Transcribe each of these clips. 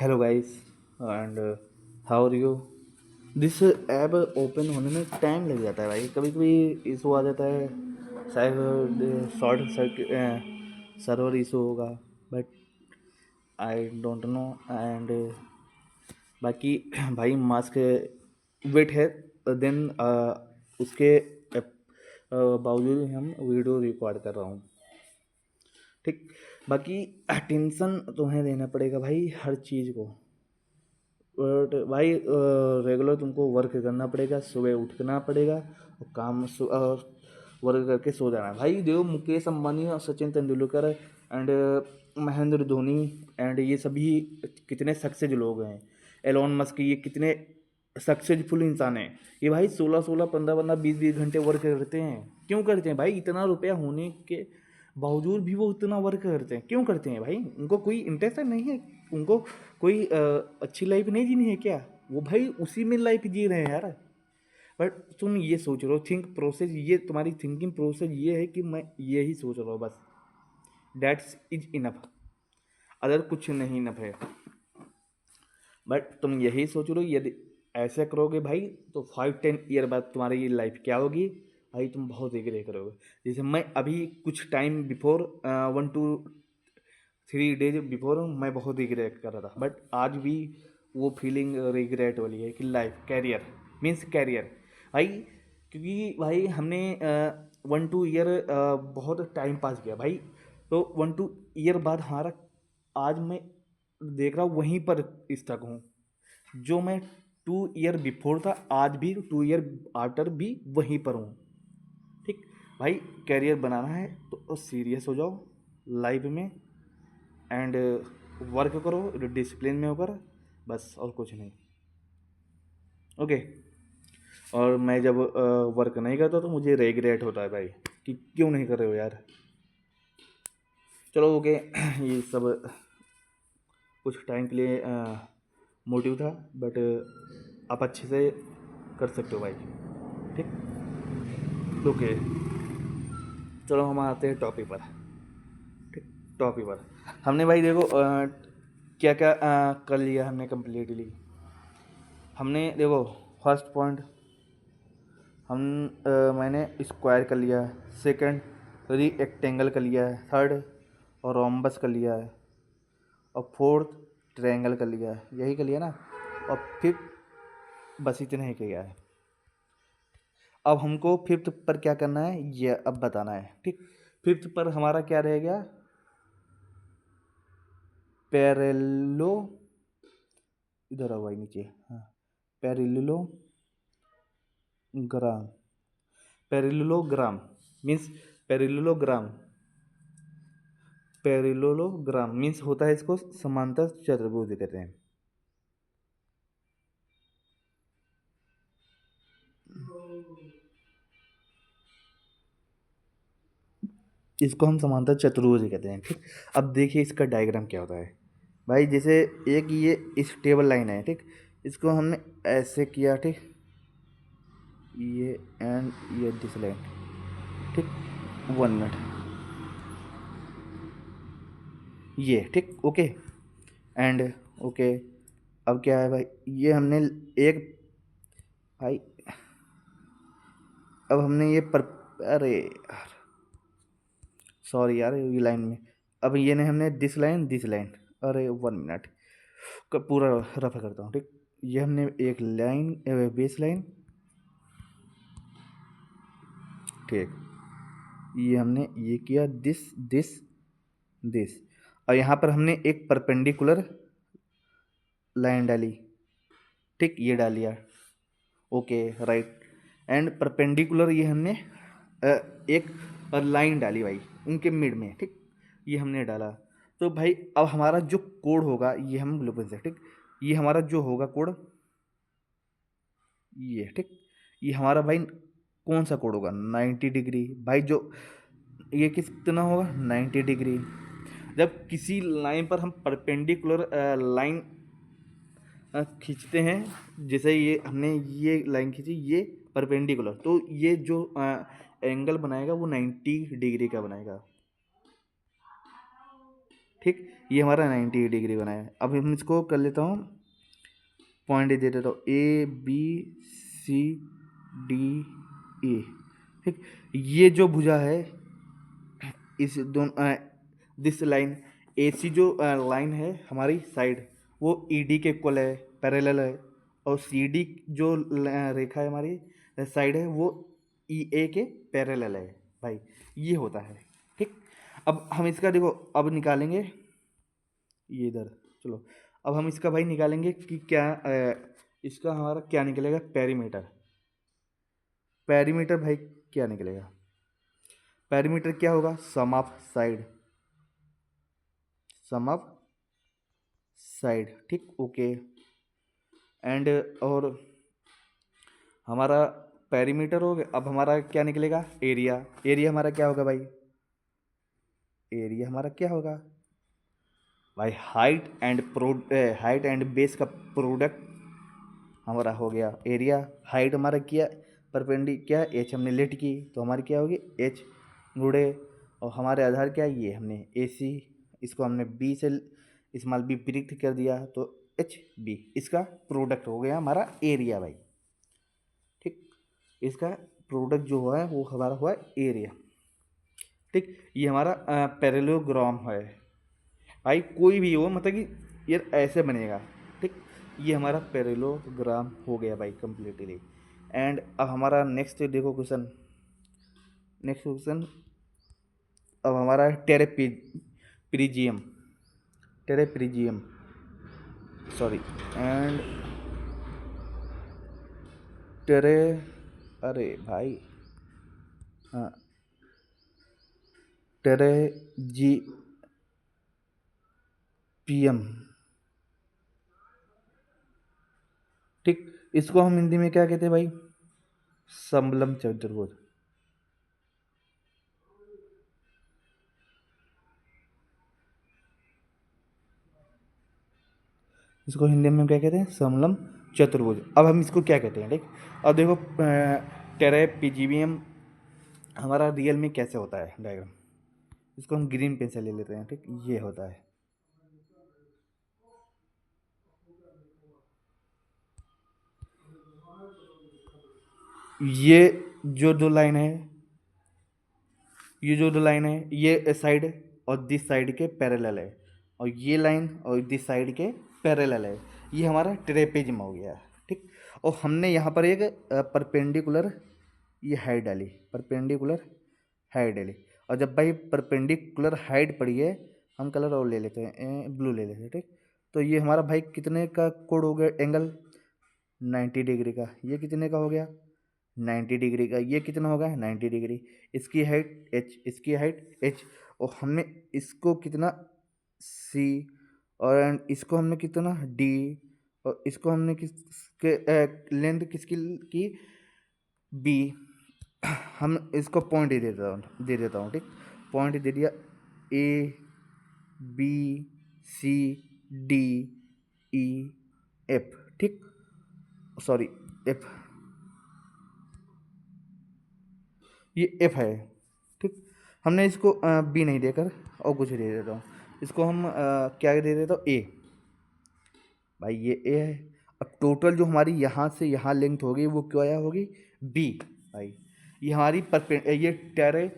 Hello guys and how are you. This app open होने में time लग जाता है भाई, कभी कभी इशू आ जाता है, शायद शॉर्ट सर्किट सर्वर इशू होगा, but I don't know. And बाकी भाई मास्क वेट है, देन उसके बावजूद हम वीडियो रिकॉर्ड कर रहा हूँ, ठीक। बाकी टेंशन तुम्हें लेना पड़ेगा भाई हर चीज़ को, बट भाई रेगुलर तुमको वर्क करना पड़ेगा, सुबह उठना पड़ेगा और और वर्क करके सो जाना भाई। देखो मुकेश अंबानी और सचिन तेंदुलकर एंड महेंद्र धोनी एंड ये सभी कितने सक्सेस लोग हैं। एलोन मस्क ये कितने सक्सेसफुल इंसान हैं। ये भाई 16-16, 15-15, 20-20 घंटे वर्क करते हैं। क्यों करते हैं भाई? इतना रुपया होने के बावजूद भी वो उतना वर्क करते हैं। क्यों करते हैं भाई? उनको कोई इंटरेस्ट नहीं है? उनको कोई अच्छी लाइफ नहीं जीनी है क्या? वो भाई उसी में लाइफ जी रहे हैं यार। बट तुम ये सोच रहे हो, थिंक प्रोसेस, ये तुम्हारी थिंकिंग प्रोसेस ये है कि मैं यही सोच रहा हूँ बस, दैट्स इज इनफ, अदर कुछ नहीं इनफ है। बट तुम यही सोच रहे हो, यदि ऐसे करोगे भाई तो 5-10 ईयर बाद तुम्हारी ये लाइफ क्या होगी भाई, तुम बहुत रिग्रेट करोगे। जैसे मैं अभी कुछ time before 1 to 3 days before मैं बहुत रिग्रेट कर रहा था, बट आज भी वो फीलिंग रिग्रेट वाली है कि लाइफ कैरियर मीन्स कैरियर भाई। क्योंकि भाई हमने 1-2 ईयर बहुत टाइम पास किया भाई, तो 1-2 ईयर बाद हमारा आज मैं देख रहा हूँ वहीं पर स्टक हूँ। जो मैं 2 ईयर बिफोर था आज भी 2 ईयर आफ्टर भी वहीं पर हूँ, ठीक। भाई कैरियर बनाना है तो सीरियस हो जाओ लाइफ में एंड वर्क करो डिसिप्लिन में होकर, बस और कुछ नहीं। ओके। और मैं जब वर्क नहीं करता तो मुझे रिग्रेट होता है भाई कि क्यों नहीं कर रहे हो यार। चलो ओके ये सब कुछ टाइम के लिए मोटिव था, बट आप अच्छे से कर सकते हो भाई, ठीक। ओके चलो हम आते हैं टॉपिक पर, ठीक। टॉपिक पर हमने भाई देखो क्या क्या कर लिया हमने कम्प्लीटली। हमने देखो फर्स्ट पॉइंट हम मैंने स्क्वायर कर लिया है, सेकंड रेक्टेंगल कर लिया है, थर्ड और रोम्बस कर लिया है, और फोर्थ ट्रायंगल कर लिया है, यही कर लिया ना। और फिफ्थ बस इतना ही किया है। अब हमको फिफ्थ पर क्या करना है ये अब बताना है, ठीक। फिफ्थ पर हमारा क्या रहेगा? पैरेलो, इधर आओ भाई नीचे, हाँ। Parallelogram, parallelogram means parallelogram, parallelogram means होता है इसको समांतर चतुर्भुज कहते हैं। इसको हम समांतर चतुर्भुज कहते हैं, ठीक। अब देखिए इसका डायग्राम क्या होता है भाई। जैसे एक ये स्टेबल लाइन है, ठीक। इसको हमने ऐसे किया, ठीक। ये एंड ये दिस लाइन, ठीक। 1 मिनट, ये ठीक ओके एंड ओके। अब क्या है भाई, ये हमने एक भाई, अब हमने ये पर, अरे यार सॉरी यार ये लाइन में, अब ये नहीं हमने दिस लाइन, अरे 1 मिनट का पूरा रफा करता हूँ, ठीक। ये हमने एक लाइन बेस लाइन, ठीक। ये हमने ये किया दिस दिस दिस, और यहाँ पर हमने एक परपेंडिकुलर लाइन डाली, ठीक। ये डाल लिया, ओके राइट। एंड परपेंडिकुलर ये हमने एक लाइन डाली भाई उनके मिड में, ठीक। ये हमने डाला। तो भाई अब हमारा जो कोड होगा ये हम ब्लूप्रिंट से, ठीक। ये हमारा जो होगा कोड ये, ठीक। ये हमारा भाई कौन सा कोड होगा? 90 डिग्री भाई। जो ये कितना होगा? 90 डिग्री। जब किसी लाइन पर हम परपेंडिकुलर लाइन खींचते हैं, जैसे ये हमने ये लाइन खींची ये परपेंडिकुलर, तो ये जो एंगल बनाएगा वो 90 डिग्री का बनाएगा। ठीक, ये हमारा 90 डिग्री बना है। अब हम इसको कर लेता हूँ, पॉइंट दे देता हूँ ए बी सी डी ए। ठीक, ये जो भुजा है इस दोनों दिस लाइन ए सी जो लाइन है हमारी साइड, वो ई डी के इक्वल है, पैरेलल है। और सी डी जो रेखा है हमारी साइड है, वो ई ए के पैरेलल है भाई। ये होता है। ठीक, अब हम इसका देखो अब निकालेंगे ये इधर। चलो अब हम इसका भाई निकालेंगे कि क्या इसका हमारा क्या निकलेगा, पेरीमीटर। पेरीमीटर भाई क्या निकलेगा, पेरीमीटर क्या होगा, sum of side, sum of side. ठीक, ओके। एंड और हमारा पेरीमीटर हो गया। अब हमारा क्या निकलेगा, एरिया। एरिया हमारा क्या होगा भाई, एरिया हमारा क्या होगा भाई, हाइट एंड बेस का प्रोडक्ट हमारा हो गया एरिया। हाइट हमारा क्या, क्या एच हमने लेट की तो हमारी क्या होगी एच गुड़े, और हमारे आधार क्या है, ये हमने ए सी, इसको हमने बी से इस्तेमाल बी विपरीत कर दिया तो एच बी, इसका प्रोडक्ट हो गया हमारा एरिया भाई। ठीक, इसका प्रोडक्ट जो हुआ है वो हमारा हुआ एरिया। ठीक, ये हमारा पैरेललोग्राम है भाई, कोई भी हो मतलब कि ये ऐसे बनेगा। ठीक, ये हमारा पैरेललोग्राम हो गया भाई कंप्लीटली। एंड अब हमारा नेक्स्ट देखो क्वेश्चन, नेक्स्ट क्वेश्चन अब हमारा टेरेप्रिजियम, टेरेप्रिजियम सॉरी, एंड टेरे, अरे भाई हाँ, टेरेजीपियम। ठीक, इसको हम हिंदी में क्या कहते हैं भाई, समलम चतुर्भुज। इसको हिंदी में क्या कहते हैं, समलम चतुर्भुज। अब हम इसको क्या कहते हैं, ठीक। अब देखो टेरेपीजीबियम हमारा रियल में कैसे होता है डायग्राम, इसको हम ग्रीन पेन से ले लेते हैं। ठीक, ये होता है, ये जो दो लाइन है, ये जो दो लाइन है ये साइड और दिस साइड के पैरेलल है, और ये लाइन और दिस साइड के पैरेलल है, ये हमारा ट्रेपेजियम हो गया। ठीक, और हमने यहाँ पर एक परपेंडिकुलर ये हाइट डाली, परपेंडिकुलर हाइट डाली। और जब भाई परपेंडिकुलर हाइट पड़ी है, हम कलर और ले लेते हैं, ब्लू ले लेते हैं। ठीक, तो ये हमारा भाई कितने का कोड हो गया, एंगल 90 डिग्री का। ये कितने का हो गया 90 डिग्री का। ये कितना होगा 90 डिग्री। इसकी हाइट एच, इसकी हाइट एच, और हमने इसको कितना सी, और इसको हमने कितना डी, और इसको हमने लेंथ किसकी की बी। हम इसको पॉइंट दे देता हूँ। ठीक, पॉइंट दे दिया A B C D E F. ठीक, सॉरी एफ, ये एफ है। ठीक, हमने इसको बी नहीं देकर और कुछ दे देता हूँ, इसको हम क्या दे देता हूँ ए। भाई ये ए है। अब टोटल जो हमारी यहाँ से यहाँ लेंथ होगी वो क्या होगी बी भाई। ये हमारी ये टेरे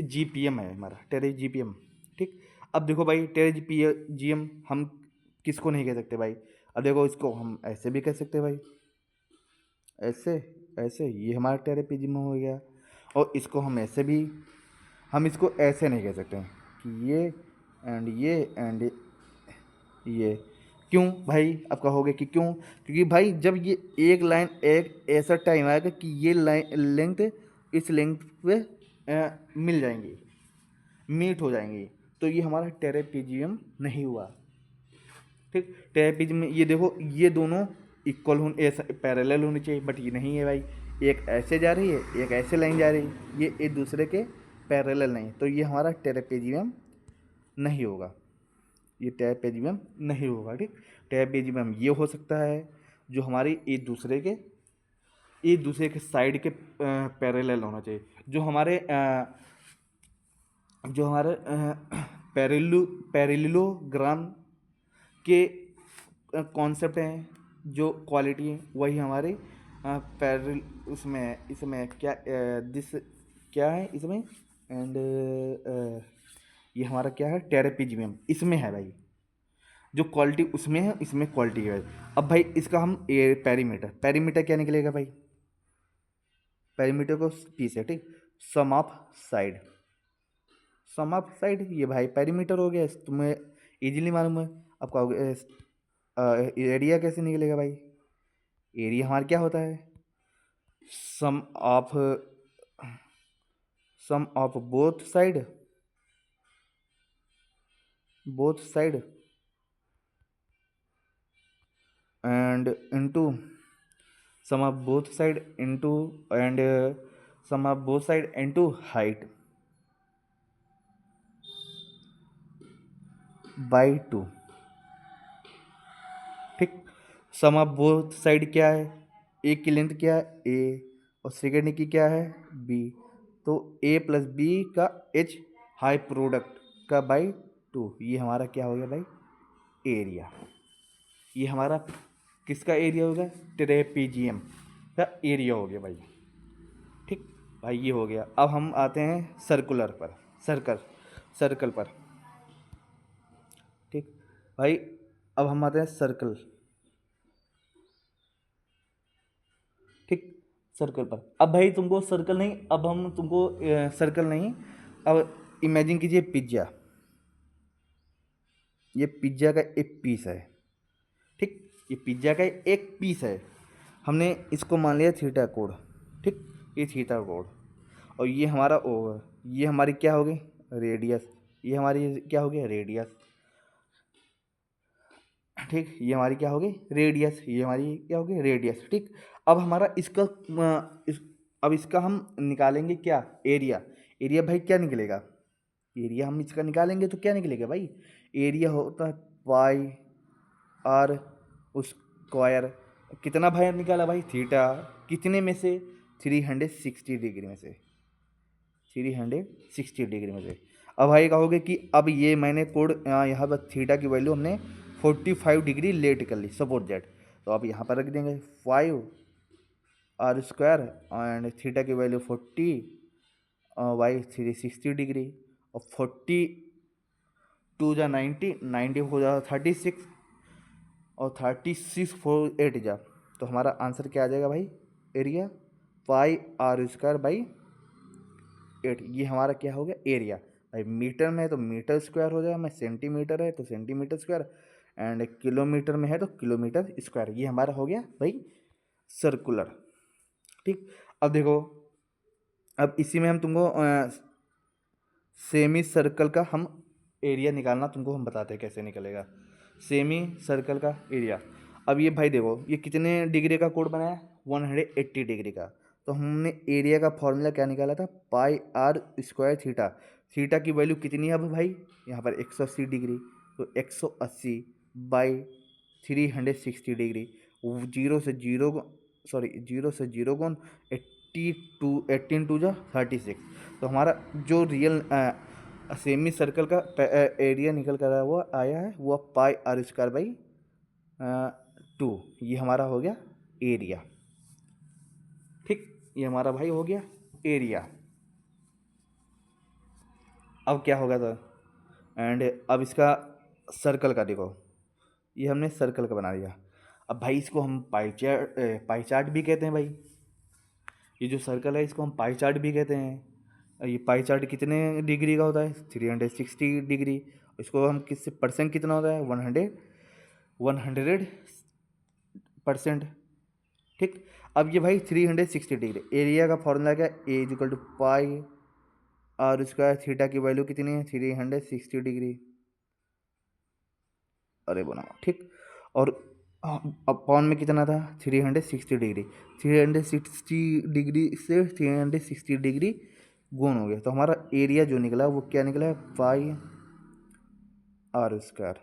जीपीएम है हमारा, टेरे जीपीएम। ठीक, अब देखो भाई टेरे जीपीएम हम किसको नहीं कह सकते भाई। अब देखो इसको हम ऐसे भी कह सकते हैं भाई, ऐसे ऐसे, ये हमारा टेरे पीजीएम हो गया। और इसको हम ऐसे भी, हम इसको ऐसे नहीं कह सकते कि ये एंड ये। क्यों भाई, आप कहोगे कि क्यों, क्योंकि भाई जब ये एक लाइन, एक ऐसा टाइम आएगा कि ये लाइन लेंथ इस लेंथ पे मिल जाएंगी, मीट हो जाएंगी, तो ये हमारा टेरेपीजियम नहीं हुआ। ठीक, टेरेपीजियम में ये देखो ये दोनों इक्वल होने, ऐसा पैरेलल होनी चाहिए, बट ये नहीं है भाई। एक ऐसे जा रही है, एक ऐसे लाइन जा रही है, ये एक दूसरे के पैरेलल नहीं, तो ये हमारा टेरेपीजियम नहीं होगा, ये ट्रापेजियम नहीं होगा। ठीक, ट्रापेजियम ये हो सकता है जो हमारी एक दूसरे के साइड के पैरेलल होना चाहिए, जो हमारे पैरेललोग्राम के कॉन्सेप्ट हैं, जो क्वालिटी है वही हमारे पैरेल उसमें है। इसमें क्या दिस क्या है इसमें, एंड ये हमारा क्या है, टेरेपिजियम इसमें है भाई। जो क्वालिटी उसमें है, इसमें क्वालिटी है भाई। अब भाई इसका हम पेरीमीटर क्या निकलेगा भाई, पेरीमीटर को पीस है, ठीक। Sum of side, sum of side ये भाई पेरीमीटर हो गया, तुम्हें इजीली मालूम है। अब कहोगे एरिया कैसे निकलेगा भाई, एरिया हमारा क्या होता है, sum of both side and into sum of both side into and sum of both side into height by 2, ठीक। सम ऑफ बोथ साइड क्या है, एक की लेंथ क्या है ए, और सेकेंड की क्या है बी, तो ए प्लस बी का एच हाई प्रोडक्ट का बाई 2, ये हमारा क्या हो गया भाई, एरिया। ये हमारा किसका एरिया होगा, ट्रेपीजियम का एरिया हो गया भाई, ठीक भाई, ये हो गया। अब हम आते हैं सर्कल पर, ठीक भाई। अब हम आते हैं सर्कल, ठीक, सर्कल पर। अब भाई तुमको सर्कल नहीं, अब हम तुमको सर्कल नहीं, अब इमेजिन कीजिए पिज्ज़ा, ये पिज्ज़ा का एक पीस है, ठीक, ये पिज्ज़ा का एक पीस है। हमने इसको मान लिया थीटा कोड, ठीक, ये थीटा कोड, और ये हमारा ओवर, ये हमारी क्या होगी रेडियस, ये हमारी क्या हो गया रेडियस, ठीक, ये हमारी क्या होगी रेडियस, ये हमारी क्या होगी रेडियस, ठीक। अब हमारा इसका अब इसका हम निकालेंगे क्या, एरिया। एरिया भाई क्या निकलेगा, एरिया हम इसका निकालेंगे तो क्या निकलेगा भाई, एरिया होता है पाई आर स्क्वायर, कितना भाई निकाला भाई थीटा, कितने में से 360 डिग्री में से, 360 डिग्री में से। अब भाई कहोगे कि अब ये मैंने कोड यहाँ पर थीटा की वैल्यू हमने 45 डिग्री लेट कर ली, सपोज दैट, तो आप यहाँ पर रख देंगे 5 आर स्क्वायर एंड थीटा की वैल्यू 40 बाई 360 डिग्री, और 40 2 जा 90 हो जा 36, और 36 4 8 जा, तो हमारा आंसर क्या आ जाएगा भाई, area pi r square by 8, ये हमारा क्या हो गया एरिया भाई। मीटर में है तो मीटर स्क्वायर हो जाएगा, में सेंटीमीटर है तो सेंटीमीटर स्क्वायर, एंड किलोमीटर में है तो किलोमीटर स्क्वायर, ये हमारा हो गया भाई सर्कुलर, ठीक। अब देखो, अब इसी में हम तुमको सेमी सर्कल का हम एरिया निकालना तुमको हम बताते हैं कैसे निकलेगा सेमी सर्कल का एरिया। अब ये भाई देखो, ये कितने डिग्री का कोड बनाया, 180 डिग्री का, तो हमने एरिया का फॉर्मूला क्या निकाला था, पाई आर स्क्वायर थीटा, थीटा की वैल्यू कितनी है अब भाई, यहाँ पर 180 डिग्री, तो 180 बाई 360 डिग्री, जीरो से जीरो गुण 18 टू जा 36, तो हमारा जो रियल सेमी सर्कल का एरिया निकल कर वो आया है, वो पाई आर स्क्वायर बाई 2, ये हमारा हो गया एरिया, ठीक, ये हमारा भाई हो गया एरिया। अब क्या होगा तो, एंड अब इसका सर्कल का देखो, ये हमने सर्कल का बना दिया। अब भाई इसको हम पाई चार्ट भी कहते हैं भाई, ये जो सर्कल है इसको हम पाई चार्ट भी कहते हैं। ये पाई चार्ट कितने डिग्री का होता है, 360 डिग्री, इसको हम किससे परसेंट कितना होता है, 100%, ठीक। अब ये भाई 360 डिग्री, एरिया का फॉर्मूला क्या, A is equal to pi r square, theta की वैल्यू कितनी है 360 डिग्री, अरे बनाओ, ठीक, और अपॉन में कितना था 360 डिग्री, 360 डिग्री से 360 डिग्री गुण हो गया, तो हमारा एरिया जो निकला वो क्या निकला है, पाई आर स्क्वायर,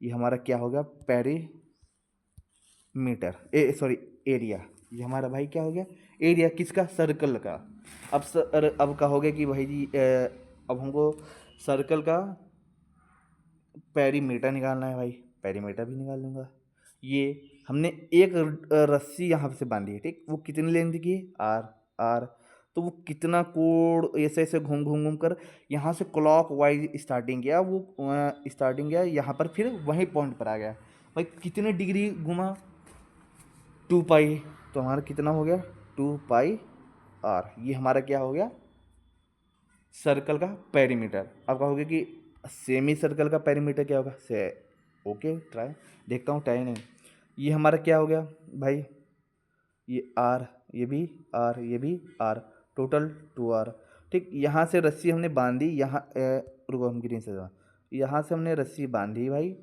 ये हमारा क्या हो गया पेरीमीटर, एरिया, ये हमारा भाई क्या हो गया एरिया किसका, सर्कल का। अब कहोगे कि भाई जी अब हमको सर्कल का पेरीमीटर निकालना है भाई, पेरीमीटर भी निकाल लूँगा। ये हमने एक रस्सी यहाँ से बांधी है, ठीक, वो कितनी लेंथ की है, आर, आर, तो वो कितना कोण ऐसे ऐसे घूम घूम घूम कर यहाँ से क्लॉक वाइज स्टार्टिंग किया, वो स्टार्टिंग किया यहाँ पर, फिर वहीं पॉइंट पर आ गया भाई। कितने डिग्री घुमा, 2 पाई, तो हमारा कितना हो गया, 2 पाई आर। ये हमारा क्या हो गया, सर्कल का पेरीमीटर। अब कहोगे कि सेमी सर्कल का पेरीमीटर क्या होगा, से ओके ट्राई, देखता हूँ ट्राई नहीं। ये हमारा क्या हो गया भाई, ये आर, ये भी आर, ये भी आर, टोटल 2 आर। ठीक, यहाँ से रस्सी हमने बांधी, यहाँ रुको हम ग्रीन से यहाँ से हमने रस्सी बांधी भाई,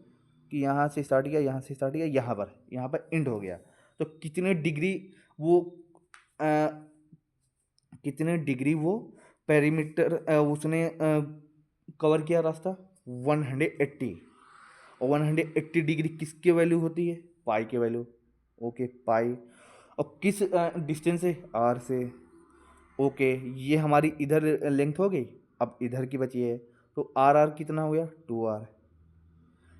कि यहाँ से स्टार्ट किया, यहाँ से स्टार्ट किया, यहाँ पर एंड हो गया। तो कितने डिग्री वो कितने डिग्री वो पेरीमीटर उसने कवर किया रास्ता, 180। और 180 डिग्री किसके वैल्यू होती है, पाई के वैल्यू। ओके पाई, और किस डिस्टेंस से, आर से। ओके, ये हमारी इधर लेंथ हो गई, अब इधर की बची है, तो आर आर कितना हो गया, 2 आर।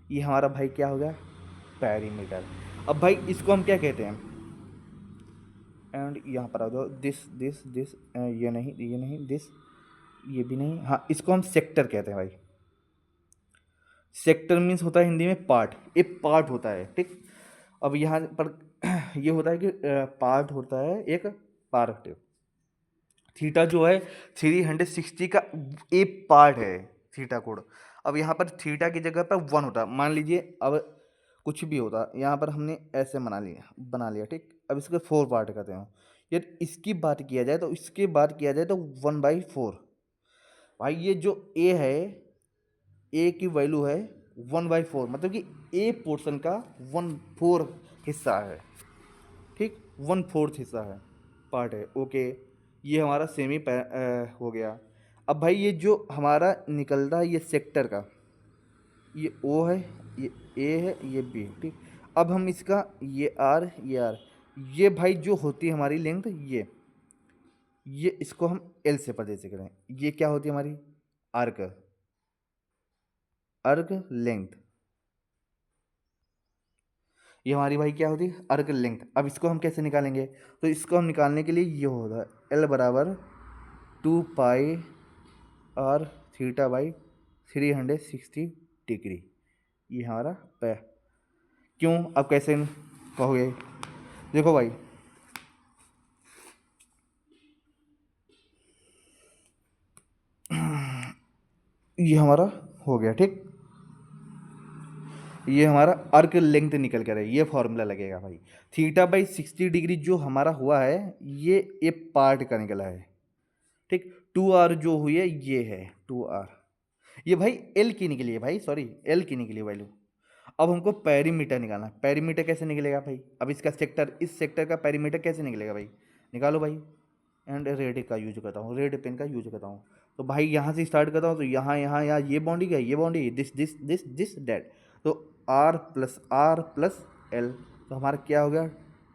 ये हमारा भाई क्या हो गया, पेरीमीटर। अब भाई इसको हम क्या कहते हैं, एंड यहाँ पर आ जाओ, दिस दिस दिस, ये नहीं दिस, ये भी नहीं, हाँ इसको हम सेक्टर कहते हैं भाई। सेक्टर मीन्स होता है हिंदी में पार्ट, एक पार्ट होता है, ठीक। अब यहाँ पर ये होता है कि पार्ट होता है एक पार्ट। थीटा जो है 360 का एक पार्ट है, थीटा कोड। अब यहाँ पर थीटा की जगह पर 1 होता, मान लीजिए अब कुछ भी होता, यहाँ पर हमने ऐसे बना लिया, ठीक। अब इसके 4 पार्ट करते हैं यार, इसकी बात किया जाए तो, इसके बात किया जाए तो 1/4 भाई। ये जो ए है, ए की वैल्यू है 1/4, मतलब कि ए पोर्शन का 1/4 हिस्सा है, ठीक, 1/4 हिस्सा है, पार्ट है। ओके, ये हमारा सेमी हो गया। अब भाई ये जो हमारा निकलता है ये सेक्टर का, ये ओ है, ये ए है, ये बी है, ठीक। अब हम इसका ये आर, ये आर, ये भाई जो होती है हमारी लेंथ, ये इसको हम एल से प्रदर्शित करें, ये क्या होती है हमारी, आर्क, अर्क लेंथ। ये हमारी भाई क्या होती है, अर्क लेंथ। अब इसको हम कैसे निकालेंगे, तो इसको हम निकालने के लिए ये होगा एल बराबर 2 पाई आर थीटा बाई 360 डिग्री। ये हमारा पै, क्यों, अब कैसे कहोगे, देखो भाई, ये हमारा हो गया, ठीक। ये हमारा अर्क लेंथ निकल कर है, ये फॉर्मूला लगेगा भाई। θ/60 जो हमारा हुआ है, ये एक पार्ट का निकला है, ठीक। 2r जो हुई है, ये है 2r, ये भाई एल की निकली है भाई, सॉरी एल की निकली वैल्यू। अब हमको पेरीमीटर निकालना, पेरीमीटर कैसे निकलेगा भाई, अब इसका सेक्टर, इस सेक्टर का पेरीमीटर कैसे निकलेगा भाई, निकालो भाई। एंड रेड का यूज करता हूँ, रेड पेन का यूज करता हूँ। तो भाई यहाँ से स्टार्ट करता हूँ, तो यहाँ ये बाउंड्री क्या है, ये boundary, this this this this that, तो R+R+L, तो हमारा क्या हो गया,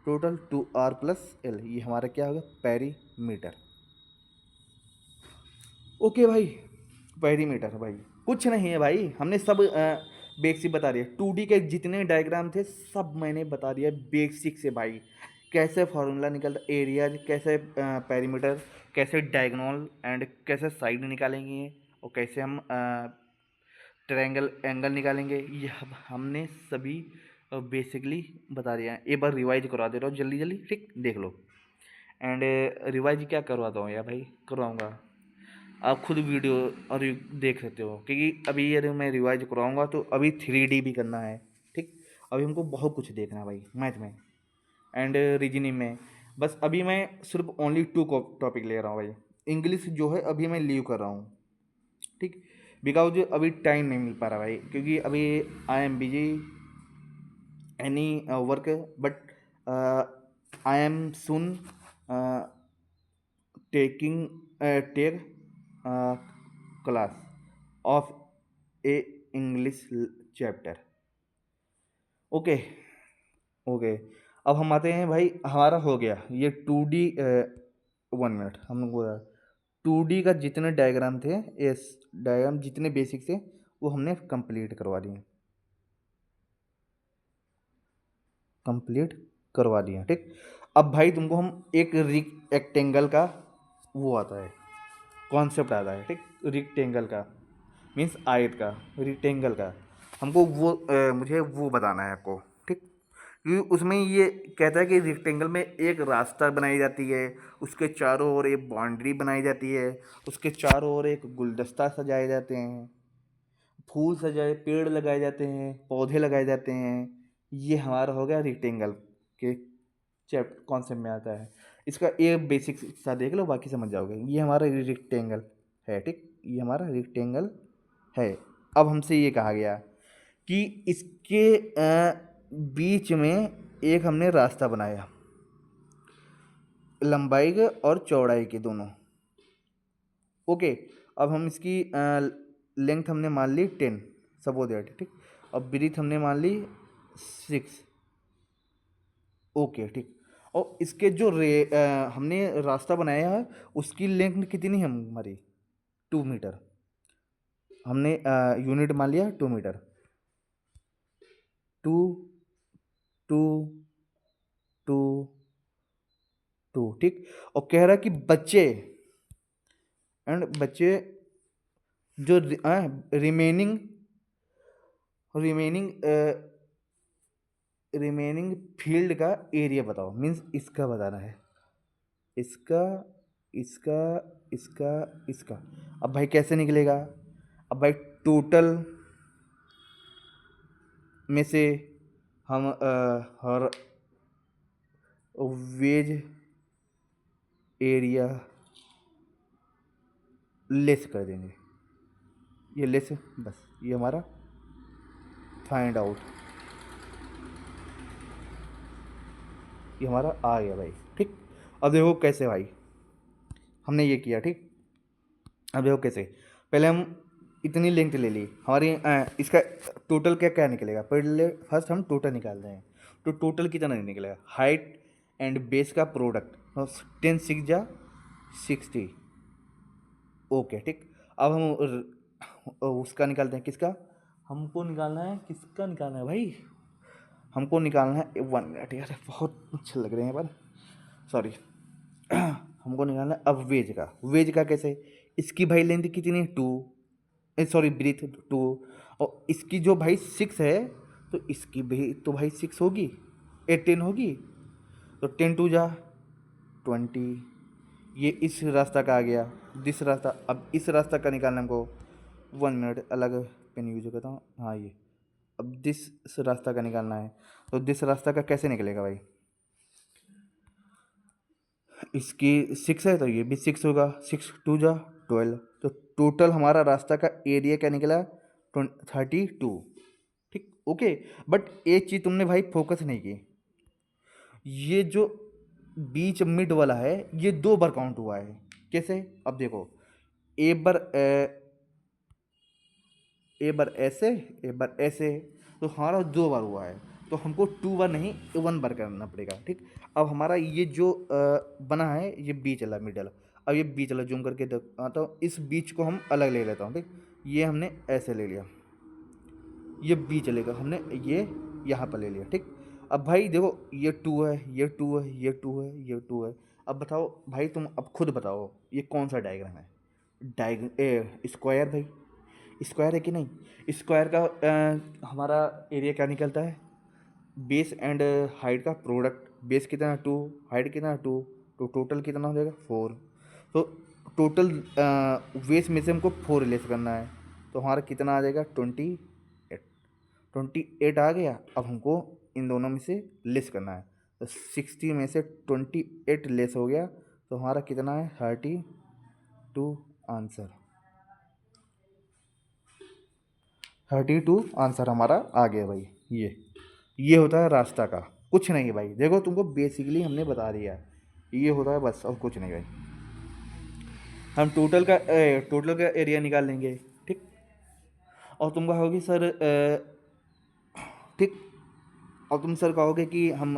टोटल 2R+L, ये हमारा क्या हो गया, पेरीमीटर। ओके भाई, पेरीमीटर भाई कुछ नहीं है भाई, हमने सब बेसिक बता दिया। 2D के जितने डायग्राम थे सब मैंने बता दिया बेसिक से भाई, कैसे फार्मूला निकलता, एरिया कैसे, पेरीमीटर कैसे, डायगोनल एंड कैसे साइड निकालेंगे, और कैसे हम ट्रायंगल एंगल निकालेंगे, ये हमने सभी बेसिकली बता दिया है। एक बार रिवाइज करवा दे रहा हूँ जल्दी जल्दी, ठीक, देख लो। एंड रिवाइज क्या करवाता हूँ यार भाई, करवाऊँगा, आप खुद वीडियो और देख सकते हो, क्योंकि अभी यदि मैं रिवाइज कराऊंगा तो अभी 3D भी करना है, ठीक। अभी हमको बहुत कुछ देखना है भाई, मैथ में एंड रीजनिंग में। बस अभी मैं सिर्फ ओनली 2 टॉपिक ले रहा हूँ भाई। इंग्लिश जो है अभी मैं लीव कर रहा हूँ, ठीक, बिकॉज अभी टाइम नहीं मिल पा रहा भाई, क्योंकि अभी I am busy any work, but I am soon taking take class of a English chapter. Okay, okay, अब हम आते हैं भाई, हमारा हो गया ये 2D, 1 मिनट, हम लोग 2D का जितने डायग्राम थे, ये डायग्राम जितने बेसिक थे वो हमने कंप्लीट करवा दिए, कंप्लीट करवा दिया। ठीक, अब भाई तुमको हम एक रेक्टेंगल का वो आता है, कॉन्सेप्ट आता है। ठीक, रेक्टेंगल का मीन्स आयत का, रेक्टेंगल का हमको वो मुझे वो बताना है आपको। ठीक, क्योंकि उसमें ये कहता है कि रेक्टेंगल में एक रास्ता बनाई जाती है, उसके चारों ओर एक बाउंड्री बनाई जाती है, उसके चारों ओर एक गुलदस्ता सजाए जाते हैं, फूल सजाए, पेड़ लगाए जाते हैं, पौधे लगाए जाते हैं। ये हमारा हो गया रेक्टेंगल के चैप्टर कॉन्सेप्ट में आता है। इसका एक बेसिक सा देख लो, बाकी समझ जाओगे। ये हमारा रेक्टेंगल है। ठीक, ये हमारा रेक्टेंगल है। अब हमसे ये कहा गया कि इसके बीच में एक हमने रास्ता बनाया, लंबाई के और चौड़ाई के दोनों। ओके, अब हम इसकी लेंथ हमने मान ली 10, सपोज दैट। ठीक, अब ब्रीथ हमने मान ली 6। ओके, ठीक। और इसके जो हमने रास्ता बनाया है उसकी लेंथ कितनी है हमारी? 2 मीटर। हमने यूनिट मान लिया 2 मीटर। 2 2 2 2। ठीक, और कह रहा है कि बच्चे बच्चे जो रिमेनिंग रिमेनिंग रिमेनिंग फील्ड का एरिया बताओ। मीन्स इसका बताना है, इसका, इसका, इसका, इसका। अब भाई कैसे निकलेगा? अब भाई टोटल में से हम हर वेज एरिया लेस कर देंगे। ये लेस, बस ये हमारा फाइंड आउट, ये हमारा आ गया भाई। ठीक, अब देखो कैसे भाई हमने ये किया। ठीक, अब देखो कैसे। पहले हम इतनी लेंथ ले ली हमारी, इसका टोटल क्या क्या निकलेगा? पहले फर्स्ट हम टोटल निकाल रहे हैं, तो टोटल कितना नहीं निकलेगा? हाइट एंड बेस का प्रोडक्ट, 10 6 जा 60। ओके, ठीक। अब हम उसका निकालते हैं, किसका हमको निकालना है? किसका निकालना है भाई? हमको निकालना है 1 मिनट यार, बहुत अच्छे लग रहे हैं पर, सॉरी। हमको निकालना है अब वेज का। वेज का कैसे? इसकी भाई लेंथ कितनी है? 2, सॉरी ब्रीथ 2, और इसकी जो भाई 6 है, तो इसकी भी तो भाई 6 होगी, 10 होगी, तो 10 2 जा 20। ये इस रास्ता का आ गया, दिस रास्ता। अब इस रास्ता का निकालना हमको, 1 मिनट, अलग पेन यूज करता हूँ। हाँ, ये अब दिस रास्ता का निकालना है, तो दिस रास्ता का कैसे निकलेगा भाई? इसकी 6 है तो ये भी 6 होगा, 6 2 जा 12। तो टोटल हमारा रास्ता का एरिया क्या निकला? 32। ठीक, ओके। बट एक चीज़ तुमने भाई फोकस नहीं की, ये जो बीच मिड वाला है ये 2 बार काउंट हुआ है। कैसे? अब देखो, ए बार ए बार ऐसे, ए बार ऐसे, तो हमारा 2 बार हुआ है, तो हमको 2 बार नहीं 1 बार करना पड़ेगा। ठीक, अब हमारा ये जो बना है ये बीच वाला मिडल, अब ये बीच वाला जूम करके तो इस बीच को हम अलग ले लेता हूँ। ठीक, ये हमने ऐसे ले लिया, ये बी चलेगा, हमने ये यहाँ पर ले लिया। ठीक, अब भाई देखो, ये 2 है, ये 2 है, ये 2 है, ये 2 है। अब बताओ भाई, तुम अब खुद बताओ ये कौन सा डायग्राम है? स्क्वायर भाई, स्क्वायर है कि नहीं? स्क्वायर का हमारा एरिया क्या निकलता है? बेस एंड हाइट का प्रोडक्ट। बेस कितना? 2, हाइट कितना? 2, तो टोटल कितना हो जाएगा? 4। तो टोटल बेस में से हमको 4 लेस करना है, तो हमारा कितना आ जाएगा? 28। 28 आ गया। अब हमको इन दोनों में से लेस करना है, तो 60 में से 28 लेस हो गया, तो हमारा कितना है? 32 आंसर। 32 आंसर हमारा आ गया भाई। ये होता है रास्ता का, कुछ नहीं है भाई। देखो तुमको बेसिकली हमने बता दिया है, ये होता है बस, और कुछ नहीं भाई। हम टोटल का एरिया निकाल लेंगे। ठीक, और तुम कहोगे सर ठीक, और तुम सर कहोगे कि हम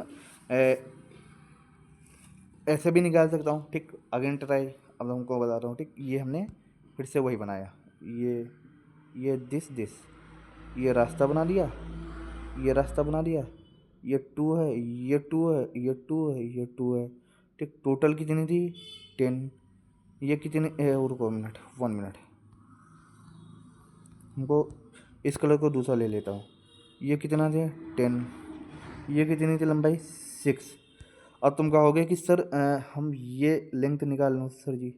ऐसे भी निकाल सकता हूँ। ठीक, अगेन ट्राई, अब तुमको बता रहा हूँ। ठीक, ये हमने फिर से वही बनाया, ये ये दिस ये रास्ता बना दिया, ये रास्ता बना दिया, ये टू है, ये टू है, ये टू है, ये टू है। ठीक, टोटल कितनी थी? 10। ये कितनी रुको मिनट, 1 मिनट, हमको इस कलर को दूसरा ले लेता हूँ। ये कितना थे? 10। ये कितनी थी लंबाई? 6। अब तुम कहोगे कि सर हम ये लेंथ निकाल लें सर जी,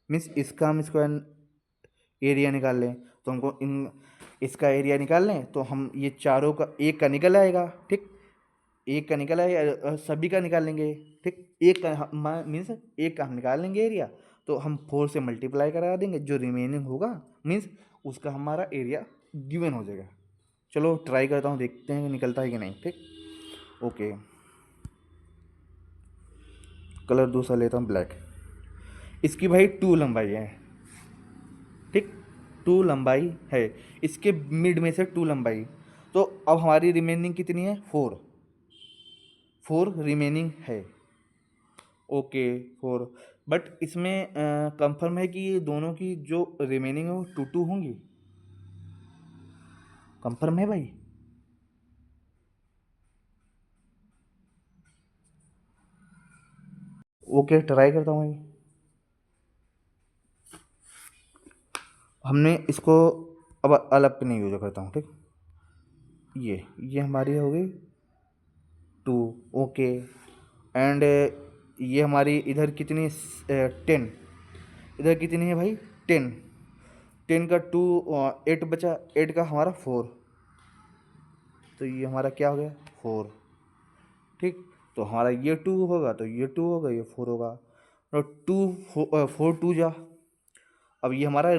मीन्स इसका हम स्क्वायर एरिया निकाल लें, तो हमको इन इसका एरिया निकाल लें तो हम ये चारों का एक का निकल आएगा। ठीक, एक का निकल आएगा, सभी का निकाल लेंगे। ठीक, एक का मीन्स एक का हम निकाल लेंगे एरिया, तो हम 4 से मल्टीप्लाई करा देंगे, जो रिमेनिंग होगा मीन्स उसका हमारा एरिया गिवन हो जाएगा। चलो ट्राई करता हूँ, देखते हैं कि निकलता है कि नहीं। ठीक, ओके, कलर दूसरा लेता हूँ ब्लैक। इसकी भाई 2 लंबाई है। ठीक, 2 लंबाई है, इसके मिड में से 2 लंबाई, तो अब हमारी रिमेनिंग कितनी है? 4 रिमेनिंग है। ओके, 4। बट इसमें कंफर्म है कि ये दोनों की जो रिमेनिंग है वो 2 होंगी? कंफर्म है भाई? ओके, ट्राई करता हूँ भाई। हमने इसको अब अलग पे नहीं यूज करता हूँ। ठीक, ये हमारी हो गई 2। ओके, एंड ये हमारी इधर कितनी? 10। इधर कितनी है भाई? 10। 10 का 2, 8 बचा, 8 का हमारा 4, तो ये हमारा क्या हो गया? 4। ठीक, तो हमारा ये 2 होगा, तो ये 2 होगा, ये 4 होगा, तो 4 2 जा। अब ये हमारा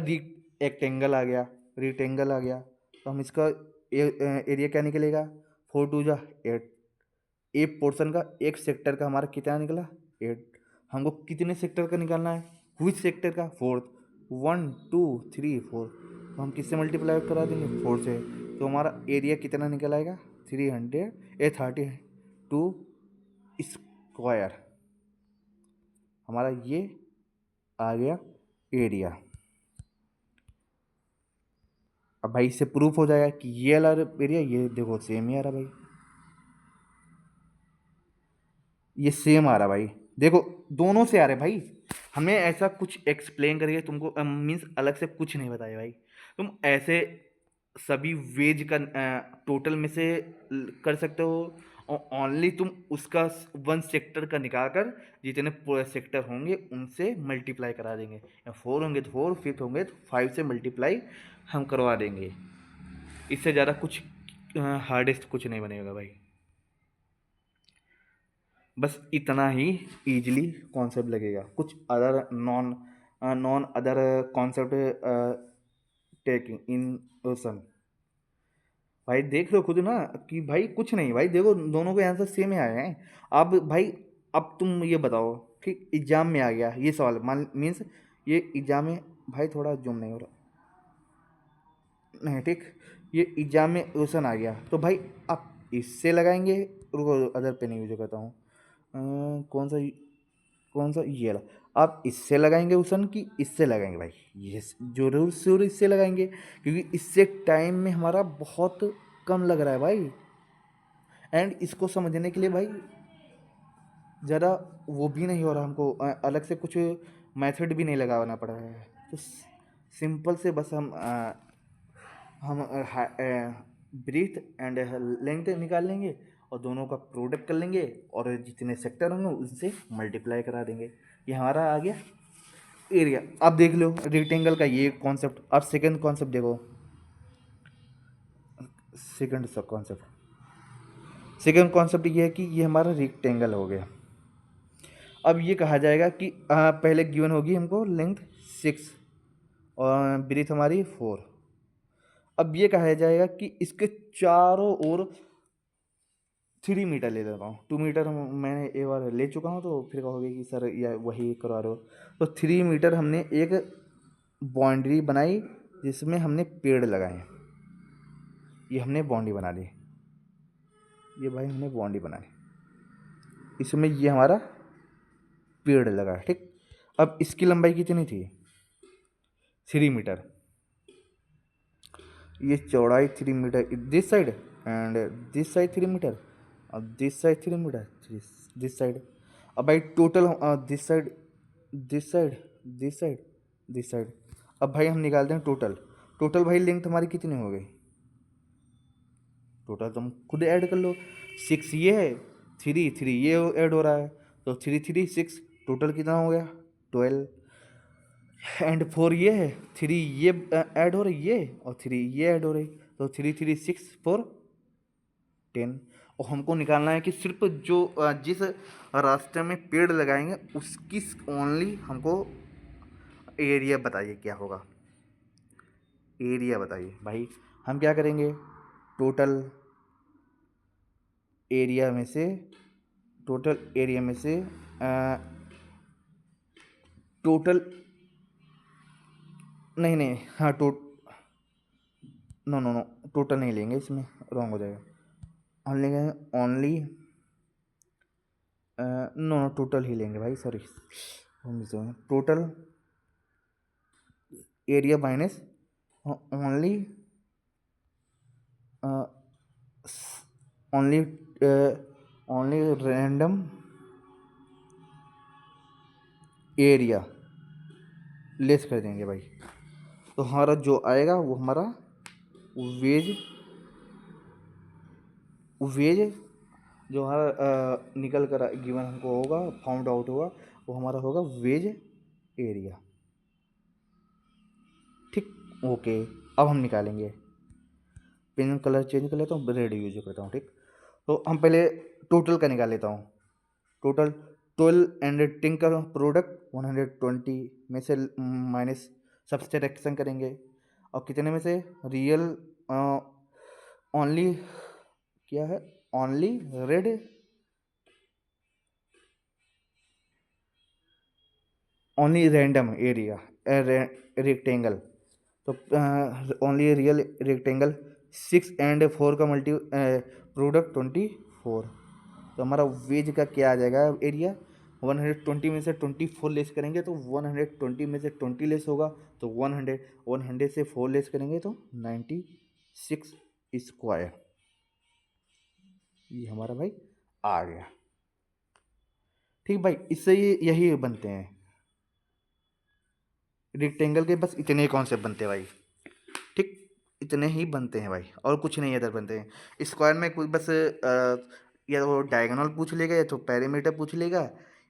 रेक्टेंगल आ गया, रेक्टेंगल आ गया, तो हम इसका एरिया क्या निकलेगा? 4 2 जा 8। एक पोर्शन का, एक सेक्टर का हमारा कितना निकला? 8। हमको कितने सेक्टर का निकालना है? विच सेक्टर का? 4th। 1 2 3 4, तो हम किससे मल्टीप्लाई करा देंगे? 4 से, तो हमारा एरिया कितना निकल आएगा? 32 स्क्वायर। हमारा ये आ गया एरिया। अब भाई इससे प्रूफ हो जाएगा कि ये वाला एरिया, ये देखो सेम ही आ रहा भाई, ये सेम आ रहा भाई, देखो दोनों से आ रहे भाई। हमें ऐसा कुछ एक्सप्लेन करके तुमको मीन्स अलग से कुछ नहीं बताया भाई, तुम ऐसे सभी वेज का टोटल में से कर सकते हो, और ओनली तुम उसका 1 सेक्टर का निकाल कर जितने पूरे सेक्टर होंगे उनसे मल्टीप्लाई करा देंगे, या 4 होंगे तो 4, 5 होंगे तो 5 से मल्टीप्लाई हम करवा देंगे। इससे ज़्यादा कुछ हार्डेस्ट कुछ नहीं बनेगा भाई, बस इतना ही इजीली कॉन्सेप्ट लगेगा। कुछ other none other concept taking in ocean. भाई देख लो खुद ना कि भाई कुछ नहीं, भाई देखो दोनों के आंसर सेम ही आए हैं। अब भाई, अब तुम ये बताओ, ठीक, एग्जाम में आ गया ये सवाल, मान मीन्स ये एग्जाम में, भाई थोड़ा जूम नहीं हो रहा, नहीं ठीक, ये एग्जाम में क्वेश्चन आ गया, तो भाई आप इससे लगाएंगे, रुको अदर पे नहीं यूज करता हूँ, कौन सा ये वाला, आप इससे लगाएंगे क्वेश्चन कि इससे लगाएंगे? भाई ये जरूर जरूर इससे लगाएंगे, क्योंकि इससे टाइम में हमारा बहुत कम लग रहा है भाई, एंड इसको समझने के लिए भाई ज़्यादा वो भी नहीं हो रहा, हमको अलग से कुछ मेथड भी नहीं लगाना पड़ रहा है, तो सिंपल से बस हम ब्रीथ एंड लेंथ निकाल लेंगे, और दोनों का प्रोडक्ट कर लेंगे, और जितने सेक्टर होंगे उनसे मल्टीप्लाई करा देंगे, ये हमारा आ गया एरिया। अब देख लो रेक्टेंगल का ये कॉन्सेप्ट। अब सेकंड कॉन्सेप्ट देखो, सेकंड सब कॉन्सेप्ट, सेकंड कॉन्सेप्ट ये है कि ये हमारा रेक्टेंगल हो गया। अब ये कहा जाएगा कि पहले गिवन होगी हमको लेंथ 6 और ब्रीथ हमारी 4। अब ये कहा जाएगा कि इसके चारों ओर 3 मीटर ले लेता हूँ, 2 मीटर मैंने एक बार ले चुका हूँ, तो फिर कहोगे कि सर या वही करवा रहे हो, तो 3 मीटर हमने एक बाउंड्री बनाई जिसमें हमने पेड़ लगाए, ये हमने बाउंड्री बना ली, ये भाई हमने बाउंड्री बनाई, इसमें ये हमारा पेड़ लगा। ठीक, अब इसकी लंबाई कितनी थी? 3 मीटर। ये चौड़ाई 3 metre this side and this side 3 metre, अब this side 3 metre, this side. अब भाई total this side, this side, this side, this side. अब भाई हम निकालते हैं टोटल। टोटल भाई लेंथ हमारी कितनी हो गई? टोटल तुम खुद ऐड कर लो। 6 ये है, 3 ये ऐड हो रहा है, तो 3 3 6 टोटल कितना हो गया? 12। एंड 4 ये है, 3 ये ऐड हो रही है और 3 ये ऐड हो रही, तो 3 3 6 4 10। और हमको निकालना है कि सिर्फ जो जिस रास्ते में पेड़ लगाएंगे उसकी ओनली हमको एरिया बताइए क्या होगा। एरिया बताइए भाई। हम क्या करेंगे? टोटल एरिया में से, टोटल एरिया में से टोटल, नहीं नहीं, हाँ नो नो नो, टोटल नहीं लेंगे, इसमें रॉन्ग हो जाएगा। हम लेंगे ओनली, नो नो टोटल ही लेंगे भाई, सॉरी हम total area minus only, only only random area less कर देंगे भाई। तो हमारा जो आएगा वो हमारा वेज, वेज जो हमारा निकल कर गिवन हमको होगा, फाउंड आउट होगा, वो हमारा होगा वेज एरिया। ठीक, ओके। अब हम निकालेंगे, पेन कलर चेंज कर लेता हूँ, रेड यूज करता हूँ। ठीक, तो हम पहले टोटल का निकाल लेता हूँ। टोटल 12 एंड 10 का प्रोडक्ट 120 में से माइनस सब्सट्रैक्शन करेंगे, और कितने में से? रियल ओनली क्या है? Only red, only random area rectangle. तो ओनली रियल रेक्टेंगल 6 एंड 4 का मल्टी प्रोडक्ट 24। तो हमारा वेज का क्या आ जाएगा एरिया? 120 में से 24 लेस करेंगे तो 120 में से 20 लेस होगा, तो 100 से 4 लेस करेंगे तो 96 स्क्वायर। ये हमारा भाई आ गया। ठीक भाई, इससे ये यही बनते हैं रेक्टेंगल के, बस इतने कॉन्सेप्ट बनते हैं भाई। ठीक, इतने ही बनते हैं भाई, और कुछ नहीं इधर बनते हैं। स्क्वायर में कुछ बस या तो डायगोनल पूछ लेगा, या तो पेरीमीटर पूछ लेगा,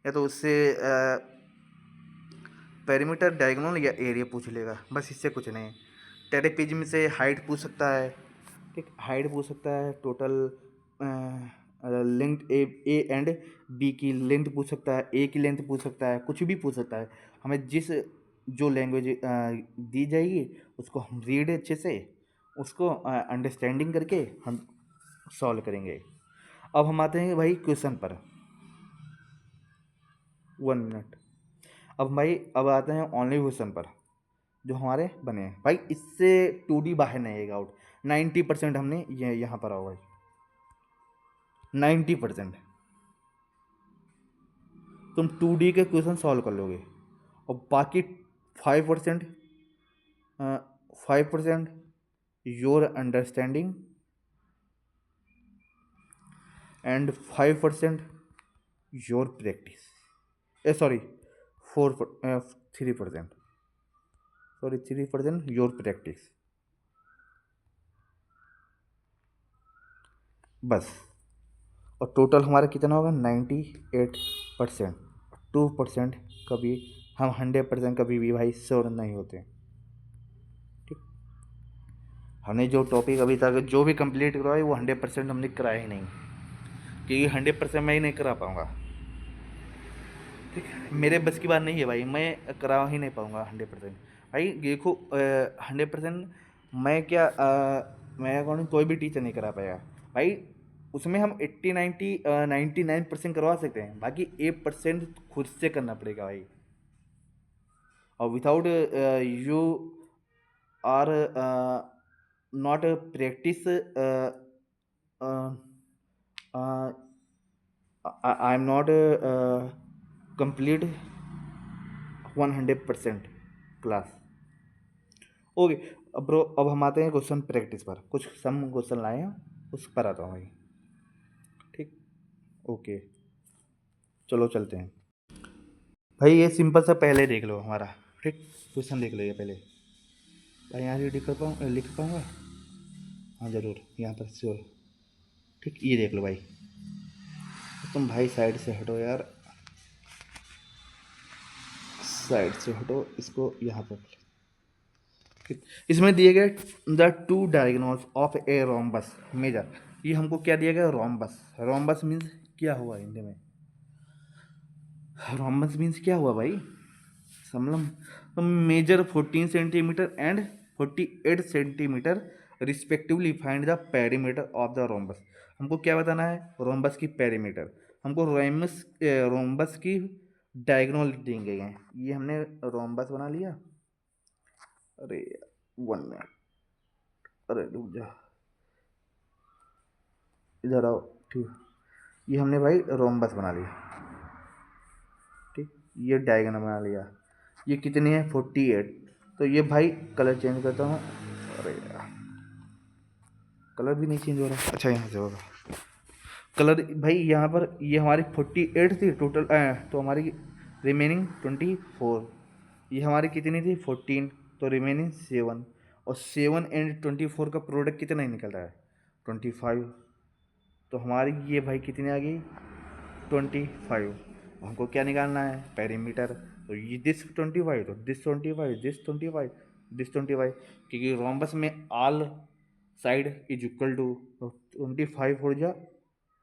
या तो उससे पेरीमीटर, डायगोनल या एरिया पूछ लेगा, बस इससे कुछ नहीं। ट्रेपेजियम से हाइट पूछ सकता है। ठीक, हाइट पूछ सकता है, total length A and B की लेंथ पूछ सकता है, ए की लेंथ पूछ सकता है, कुछ भी पूछ सकता है। हमें जिस जो लैंग्वेज दी जाएगी उसको हम रीड अच्छे से, उसको अंडरस्टैंडिंग करके हम सॉल्व करेंगे। अब हम आते हैं भाई क्वेश्चन पर। 1 मिनट। अब भाई अब आते हैं ओनली क्वेश्चन पर जो हमारे बने हैं भाई। इससे 2D बाहर नहीं आएगा आउट। 90% हमने ये यहाँ पर आओ भाई, 90% तुम 2D के क्वेश्चन सॉल्व कर लोगे, और बाकी 5%, 5% your understanding and 5% your practice, sorry 3%, sorry 3% your practice, बस। और टोटल हमारा कितना होगा? 98%। 2% कभी हम 100% कभी भी भाई श्योर नहीं होते। ठीक, हमने जो टॉपिक अभी तक जो भी कंप्लीट करवाई वो 100% हमने कराया ही नहीं, क्योंकि 100% मैं ही नहीं करा पाऊँगा। ठीक, मेरे बस की बात नहीं है भाई, मैं करा ही नहीं पाऊँगा 100%। भाई देखो 100% मैं क्या मैं अकॉर्डिंग कोई भी टीचर नहीं करा पाएगा भाई। उसमें हम 99% करवा सकते हैं, बाकी 1% खुद से करना पड़ेगा भाई। और without you are not practice, I am not complete 100% class. Okay, अब ब्रो, अब हम आते हैं क्वेश्चन प्रैक्टिस पर। कुछ सम क्वेश्चन लाए हैं, उस पर आता हूँ भाई। ठीक, ओके, चलो चलते हैं भाई। ये सिंपल सा पहले देख लो हमारा। ठीक, क्वेश्चन देख लो ये पहले भाई। यहाँ रीड कर पाऊँ, लिख पाऊँगा? हाँ ज़रूर, यहाँ पर श्योर। ठीक, ये देख लो भाई। तुम भाई साइड से हटो यार, साइड से हटो, इसको यहाँ पर। ठीक, इसमें दिए गए the two diagonals of a rhombus measure. ये हमको क्या दिया गया? रोम्बस। रोम्बस मीन्स क्या हुआ हिंदी में? रोम्बस मीन्स क्या हुआ भाई? समलम measure 14 centimetre and 48 centimetre respectively. Find the perimeter of the rhombus. हमको क्या बताना है? रोम्बस की पेरीमीटर। हमको रोम्बस की डायगोनल दी गई है। ये हमने रोम्बस बना लिया। अरे 1 मिनट, अरे रुक जा, इधर आओ। ठीक, ये हमने भाई रोम्बस बना लिया। ठीक, ये डायगोनल बना लिया। ये कितनी है? 48। तो ये भाई कलर चेंज करता हूँ। अरे यार, कलर भी नहीं चेंज हो रहा। अच्छा, यहाँ से होगा कलर भाई। यहाँ पर ये हमारी 48 थी टोटल, तो हमारी रिमेनिंग 24। ये हमारी कितनी थी? 14, तो रिमेनिंग 7। और 7 एंड 24 का प्रोडक्ट कितना ही निकल रहा है? 25। तो हमारी ये भाई कितनी आ गई? 25। हमको क्या निकालना है? पेरीमीटर। तो ये दिस 25, तो दिस 25, दिस 25, दिस 25, क्योंकि रोम्बस में all side is equal to. 25 हो जा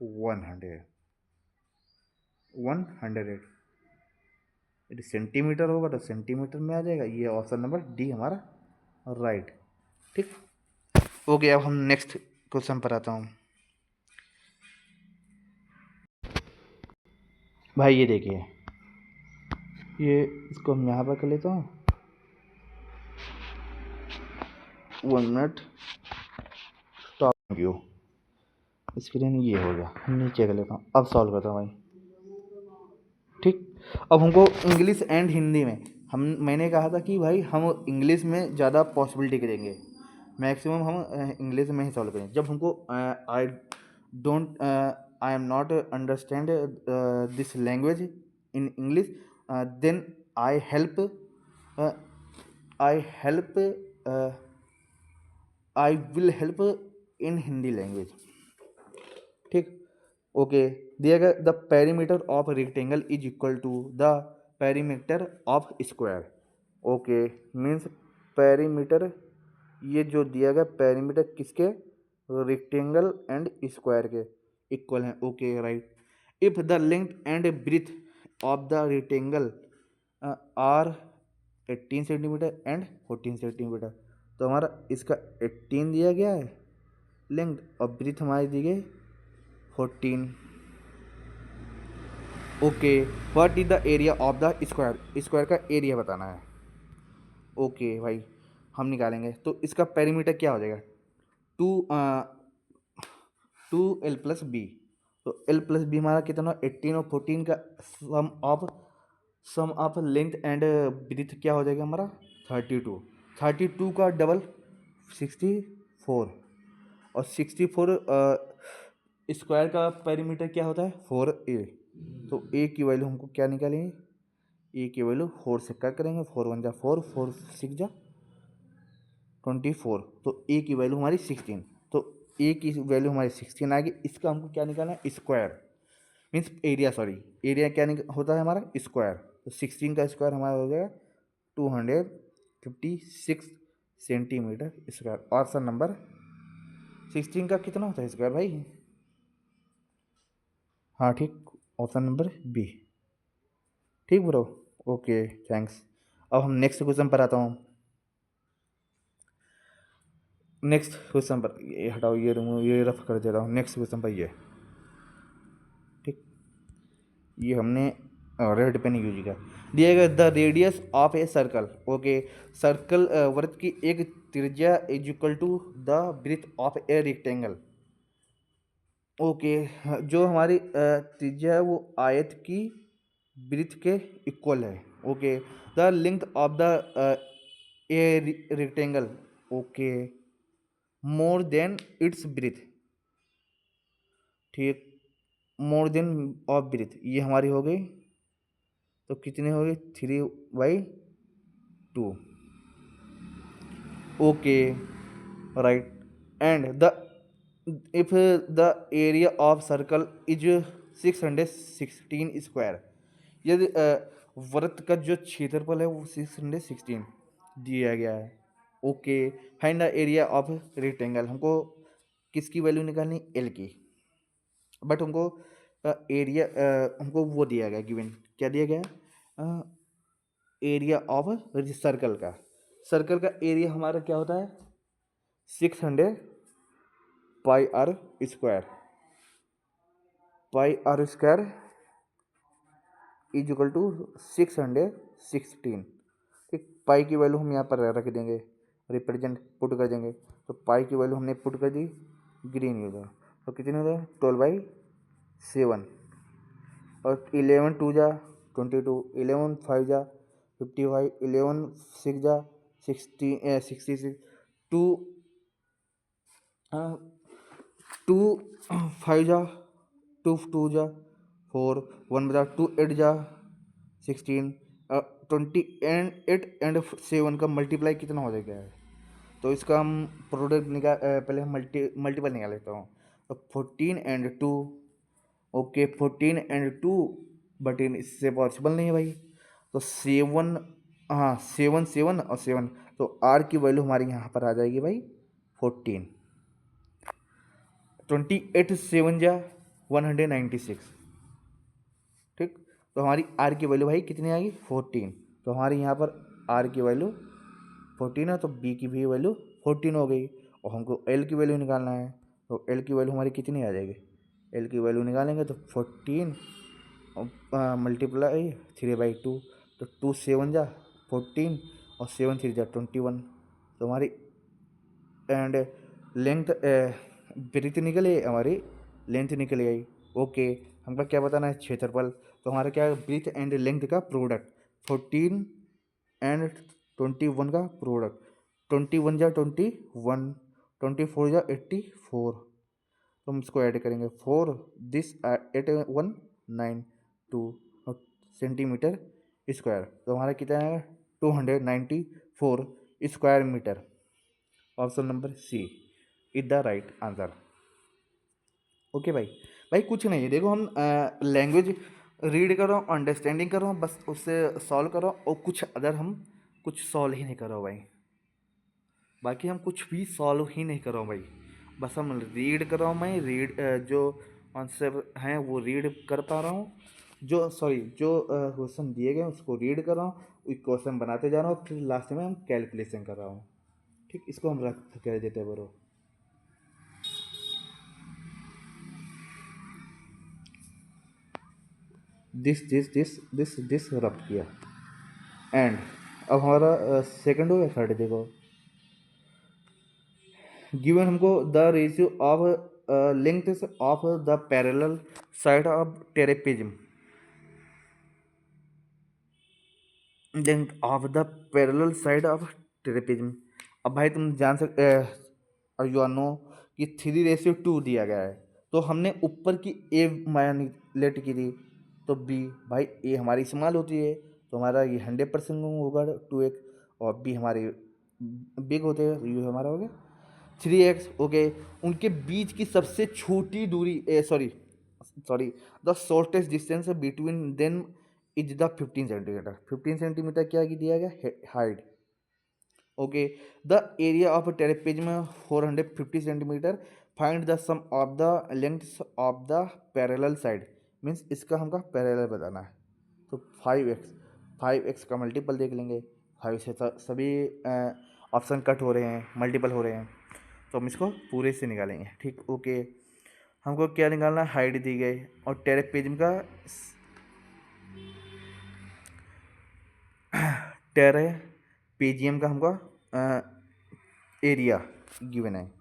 100, 100। यदि सेंटीमीटर होगा तो सेंटीमीटर में आ जाएगा। ये ऑप्शन नंबर डी हमारा राइट। ठीक, ओके, अब हम नेक्स्ट क्वेश्चन पर आता हूँ भाई। ये देखिए, ये इसको हम यहाँ पर कर लेता हूँ। 1 मिनट, स्टॉप यू। स्क्रीन ये हो गया, नीचे कर लेता हूँ। अब सॉल्व करता हूँ भाई। ठीक, अब हमको इंग्लिश एंड हिंदी में, मैंने कहा था कि भाई हम इंग्लिश में ज़्यादा पॉसिबिलिटी करेंगे। मैक्सिमम हम इंग्लिश में ही सॉल्व करेंगे। जब हमको I am not understand this language in English, then I help I help I will help in Hindi language. ठीक, ओके, दिया गया the perimeter of rectangle is equal to the perimeter of square. Okay, means perimeter, ये जो दिया गया perimeter किसके? Rectangle and square के equal है। Okay, right. If the length and breadth of the rectangle are 18 centimetre and 14 centimetre, तो हमारा इसका 18 दिया गया है लेंथ, और ब्रीथ हमारी दी गई 14। Okay, what is the area of the square? Square का एरिया बताना है। ओके भाई, हम निकालेंगे। तो इसका पेरीमीटर क्या हो जाएगा? 2l+b। तो l+b हमारा कितना? 18 और 14 का सम ऑफ लेंथ एंड ब्रीथ क्या हो जाएगा हमारा? 32। 32 का डबल 64, और 64 स्क्वायर का पेरीमीटर क्या होता है? 4a। तो a की वैल्यू हमको क्या निकालेंगे? a की वैल्यू 4 से क्या करेंगे? 4 1 जा 4, 4 6 जा 24। तो a की वैल्यू हमारी 16। तो a की वैल्यू हमारी 16 आ गई। इसका हमको क्या निकालना है? Square means area, sorry, area क्या होता है हमारा? स्क्वायर। तो 16 का स्क्वायर हमारा हो गया 256 सेंटीमीटर स्क्वायर। ऑप्शन नंबर 16 का कितना होता है स्क्वायर भाई? हाँ ठीक, ऑप्शन नंबर बी। ठीक ब्रो, ओके, थैंक्स। अब हम नेक्स्ट क्वेश्चन पर आता हूँ। नेक्स्ट क्वेश्चन पर ये हटाओ, ये रिमूव, ये रफ कर दे रहा हूँ। नेक्स्ट क्वेश्चन पर ये, ठीक, ये हमने रेड पेन यूज किया। दिया गया the radius of a circle. Okay, circle वृत्त की एक त्रिज्या is equal to the breadth of a rectangle. Okay, जो हमारी त्रिज्या है वो आयत की ब्रीथ के इक्वल है। Okay, the length of the a rectangle okay, more than it's breadth, ठीक, मोर देन ऑफ ब्रीथ ये हमारी हो गई। तो कितनी हो गई, 3/2। Okay, right. And the if the area of circle is 616 square, यदि वृत्त का जो क्षेत्रफल है वो 616 दिया गया है। Okay, find the area of rectangle, हमको किसकी वैल्यू निकालनी, एल की। बट हमको एरिया हमको वो दिया गया, गिवन क्या दिया गया, एरिया ऑफ सर्कल का। सर्कल का एरिया हमारा क्या होता है, 600 πr², πr² is equal to 616। ठीक, पाई की वैल्यू हम यहाँ पर रख देंगे, रिप्रेजेंट पुट कर देंगे। तो पाई की वैल्यू हमने पुट कर दी, ग्रीन यूज, तो कितने हो गए, 12/7। और 11 2 जा 22, 11 5 जा 55, 11 6 जा 66, 2 2 5 जा 2 2 जा 4, 1 बजा 2 8 जा 16, 20 एंड 8 एंड 7 का मल्टीप्लाई कितना हो जाएगा। तो इसका हम प्रोडक्ट निकाल पहले हम मल्टीपल निकाल लेता हूँ। तो 14 and 2, okay 14 and 2, but in इससे पॉसिबल नहीं है भाई। तो 7, हाँ 7 7 और 7, तो आर की वैल्यू हमारी यहाँ पर आ जाएगी भाई 14। 28 7 जा 196, ठीक। तो हमारी आर की वैल्यू भाई कितनी आएगी, 14। तो हमारी यहाँ पर आर की वैल्यू 14 है, तो बी की भी वैल्यू 14 हो गई। और हमको एल की वैल्यू निकालना है, तो एल की वैल्यू हमारी कितनी आ जाएगी, एल की वैल्यू निकालेंगे तो 14 मल्टीप्लाई 3/2, तो 2 7 जा 14 और 7 3 जा 21। तो हमारी एंड लेंथ ब्रीथ निकले, हमारी लेंथ निकल आई। ओके, हमको क्या बताना है, क्षेत्रफल। तो हमारा क्या है, ब्रीथ एंड लेंथ का प्रोडक्ट, 14 एंड 21 का प्रोडक्ट, 21 जा 21, 24 जा 84। तो हम इसको ऐड करेंगे, 4 दिस 8192 सेंटीमीटर स्क्वायर। तो हमारा कितना है, 294 square metre. Option number C is the right answer. Okay भाई, भाई कुछ नहीं है, देखो हम लैंग्वेज रीड कर रहा हूँ, अंडरस्टैंडिंग कर रहा हूँ, बस उससे सॉल्व कर रहा हूँ, और कुछ अदर हम कुछ सॉल्व ही नहीं कर रहा हूँ भाई। बाकी हम कुछ भी सॉल्व ही नहीं कर रहा हूँ भाई, बस हम रीड कर रहा हूँ मैं, रीड जो आंसर हैं वो रीड कर पा रहा हूँ, जो सॉरी जो क्वेश्चन दिए गए हैं उसको रीड कर रहा हूँ, क्वेश्चन बनाते जा रहा हूँ, फिर लास्ट में हम कैलकुलेशन कर रहा हूँ। ठीक, इसको हम रख कर देते हैं बरो। दिस रब किया। एंड अब हमारा सेकंड हो या थर्ड, देखो गिवन हमको the ratio of length of the parallel side of trapezium, length of the parallel side of trapezium. अब भाई तुम जान सकते यू आर नो कि 3:2 दिया गया है, तो हमने ऊपर की ए मैनिपुलेट की थी, तो बी भाई ए हमारी इस्तेमाल होती है, तो हमारा ये 100% होगा 2x, और बी हमारी बिग होते हैं, तो यू हमारा हो गया 3x। ओके, उनके बीच की सबसे छोटी दूरी sorry sorry the shortest distance between them is the 15 centimetre. 15 centimetre क्या दिया गया, height. Okay, the area of trapezium 450 centimetre, find the sum of the length of the parallel side, means इसका हमका पैरेलल बताना है। तो 5x, 5x का multiple देख लेंगे, 5 से सभी ऑप्शन कट हो रहे हैं, मल्टीपल हो रहे हैं, तो हम इसको पूरे से निकालेंगे। ठीक, ओके, हमको क्या निकालना है, हाइट दी गई, और ट्रेपेजियम का ट्रेपेजियम का हमको एरिया गिवन है,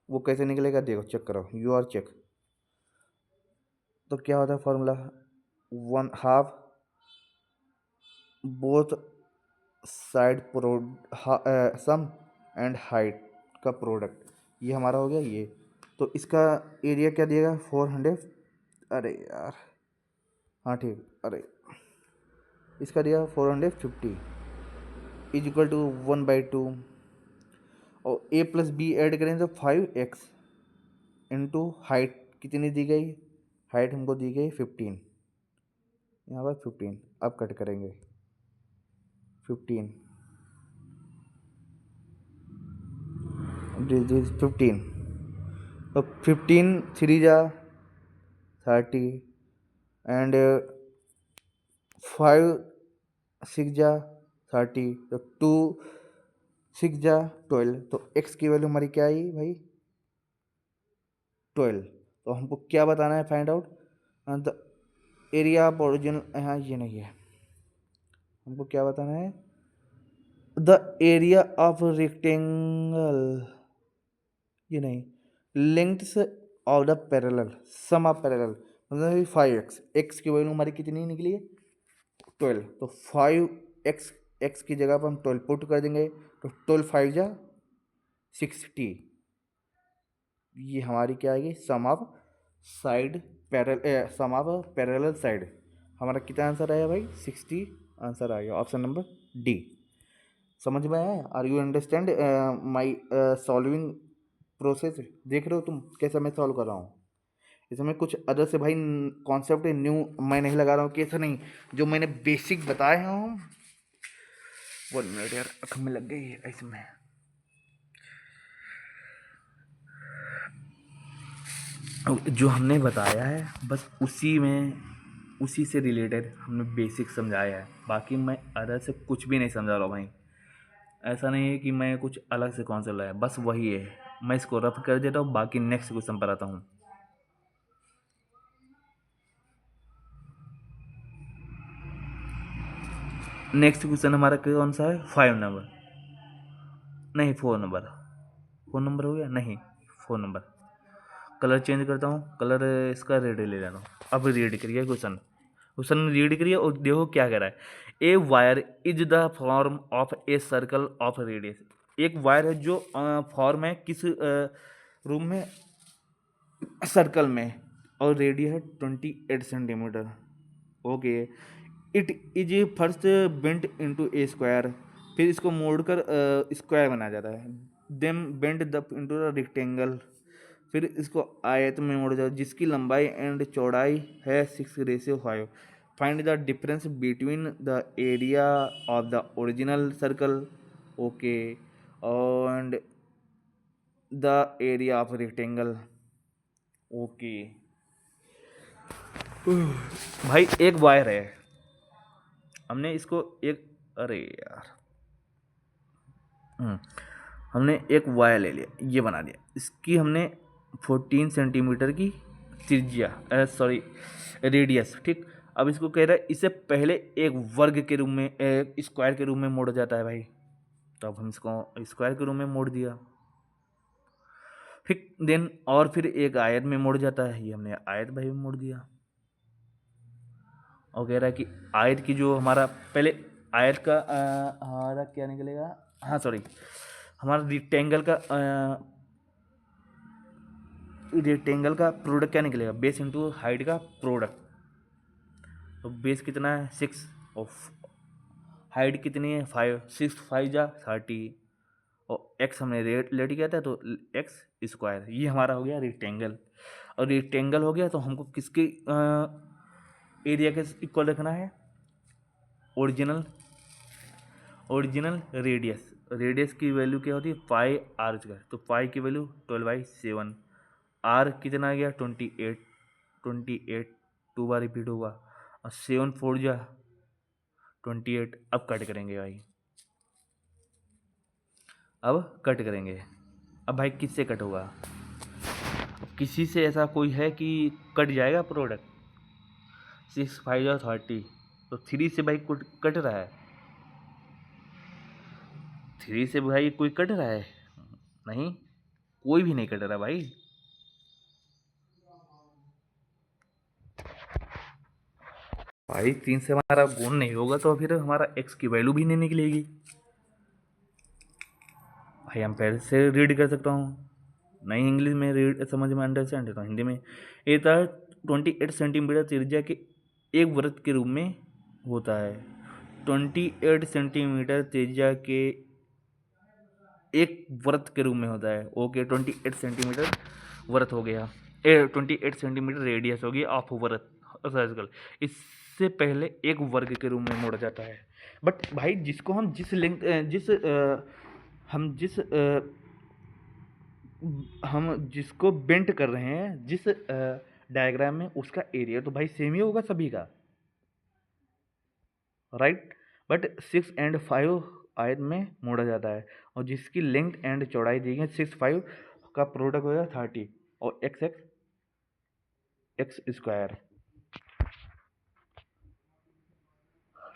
वो कैसे निकलेगा देखो, चेक करो, यू आर चेक। तो क्या होता है formula, 1/2 both side sum and height का प्रोडक्ट, ये हमारा हो गया ये। तो इसका एरिया क्या दिएगा 400, अरे यार हाँ ठीक, अरे इसका दिया 450 इज इक्वल टू 1/2, और a प्लस बी ऐड करें तो 5x इंटू हाइट कितनी दी गई, हाइट हमको दी गई 15, यहाँ पर 15, अब कट करेंगे 15, दिस 15, तो 15 3 जा 30 एंड 5 6 जा 30, तो 2 6 जा 12, तो x की वैल्यू हमारी क्या आई भाई 12। तो हमको क्या बताना है, find out the area of original, हाँ ये नहीं है, हमको क्या बताना है द एरिया ऑफ रेक्टेंगल, ये नहीं, lengths of the parallel, sum of parallel, मतलब 5x, x की वैल्यू हमारी कितनी निकली है 12, तो 5x, x की जगह पर हम 12 पुट कर देंगे, तो 12 5 जा 60, ये हमारी क्या आएगी sum of side parallel, sum of parallel side, हमारा कितना आंसर आया भाई 60 आंसर आ गया, ऑप्शन नंबर डी। समझ में आया, are you understand my solving process, देख रहे हो तुम कैसे मैं सॉल्व कर रहा हूँ, इसमें कुछ अदर से भाई कॉन्सेप्ट न्यू मैं नहीं लगा रहा हूँ, कि ऐसा नहीं, जो मैंने बेसिक बताए हैं वो मिनट यार अख में लग गई है इसमें, जो हमने बताया है बस उसी में, उसी से रिलेटेड हमने बेसिक समझाया है, बाकी मैं अदर से कुछ भी नहीं समझा रहा हूँ भाई, ऐसा नहीं है कि मैं कुछ अलग से कॉन्सेप्ट लाया, बस वही है, मैं इसको रफ कर देता हूँ, बाकी नेक्स्ट क्वेश्चन पर आता हूँ। नेक्स्ट क्वेश्चन हमारा कौन सा है 5 नंबर, नहीं 4 नंबर, 4 नंबर हो गया नहीं 4 नंबर, कलर चेंज करता हूँ, कलर इसका रेड ले लेता हूँ। अब रीड करिए क्वेश्चन, क्वेश्चन रीड करिए और देखो क्या कह रहा है, a wire is the form of a circle of radius, एक वायर है जो फॉर्म है किस रूम में, सर्कल में, और रेडियस है 28 centimetre, okay, it is first bent into a square, फिर इसको मोड़कर स्क्वायर बनाया जाता है, then bent the into the rectangle, फिर इसको आयत में मोड़ा जाता है जिसकी लंबाई एंड चौड़ाई है 6:5, find the difference between the area of the original circle, okay, and the area of rectangle, okay. भाई एक वायर है, हमने इसको एक, अरे यार हमने एक वायर ले लिया, ये बना दिया, इसकी हमने 14 सेंटीमीटर की त्रिज्या, सॉरी रेडियस, ठीक। अब इसको कह रहा है इससे पहले एक वर्ग के रूप में, एक स्क्वायर के रूप में मोड़ जाता है भाई, तो अब हम इसको स्क्वायर के रूप में मोड़ दिया, ठीक, देन और फिर एक आयत में मोड़ जाता है, ये हमने आयत भाई में मोड़ दिया, और कह रहा है कि आयत की जो हमारा पहले आयत का हमारा क्या निकलेगा, हाँ सॉरी, हमारा रेक्टेंगल का प्रोडक्ट क्या निकलेगा, बेस इंटू हाइट का प्रोडक्ट, तो बेस कितना है 6 और हाइट कितनी है 5, 6 5 जा 30, और एक्स हमने लेट किया था तो एक्स स्क्वायर, ये हमारा हो गया रेक्टेंगल, और रेक्टेंगल हो गया तो हमको किसके एरिया के इक्वल रखना है, ओरिजिनल रेडियस, रेडियस की वैल्यू क्या होती है 5r², तो 5 की वैल्यू 12/7, r कितना आ गया 28, 28 2 बार रिपीट होगा, और 7 4 जा 28, अब कट करेंगे भाई, अब कट करेंगे, अब भाई किससे कट होगा, किसी से ऐसा कोई है कि कट जाएगा प्रोडक्ट, 6 5 जा 30, तो 3 से भाई कट रहा है, 3 से भाई कोई कट रहा है, नहीं कोई भी नहीं कट रहा भाई, भाई 3 से हमारा गुण नहीं होगा तो फिर हमारा x की वैल्यू भी नहीं निकलेगी भाई हम पहले से रीड कर सकता हूँ, नहीं इंग्लिश में रीड समझ में अंडरस्टैंड करता हूँ हिंदी में। ये था 28 सेंटीमीटर त्रिज्या के एक वृत्त के रूप में होता है। 28 सेंटीमीटर त्रिज्या के एक वृत्त के रूप में होता है। ओके, 28 सेंटीमीटर वृत्त हो गया, 28 सेंटीमीटर रेडियस होगी ऑफ वृत्त सर्कल। इससे पहले एक वर्ग के रूप में मोड़ा जाता है। बट भाई जिसको हम जिस लिंक जिस हम जिस हम जिसको बेंट कर रहे हैं, जिस डायग्राम में, उसका एरिया तो भाई सेम ही होगा सभी का, राइट। बट 6 एंड 5 आयत में मोड़ा जाता है, और जिसकी लेंथ एंड चौड़ाई दी गई 6 5 का प्रोडक्ट हो जाएगा 30 और एक्स एक्स एक्स स्क्वायर।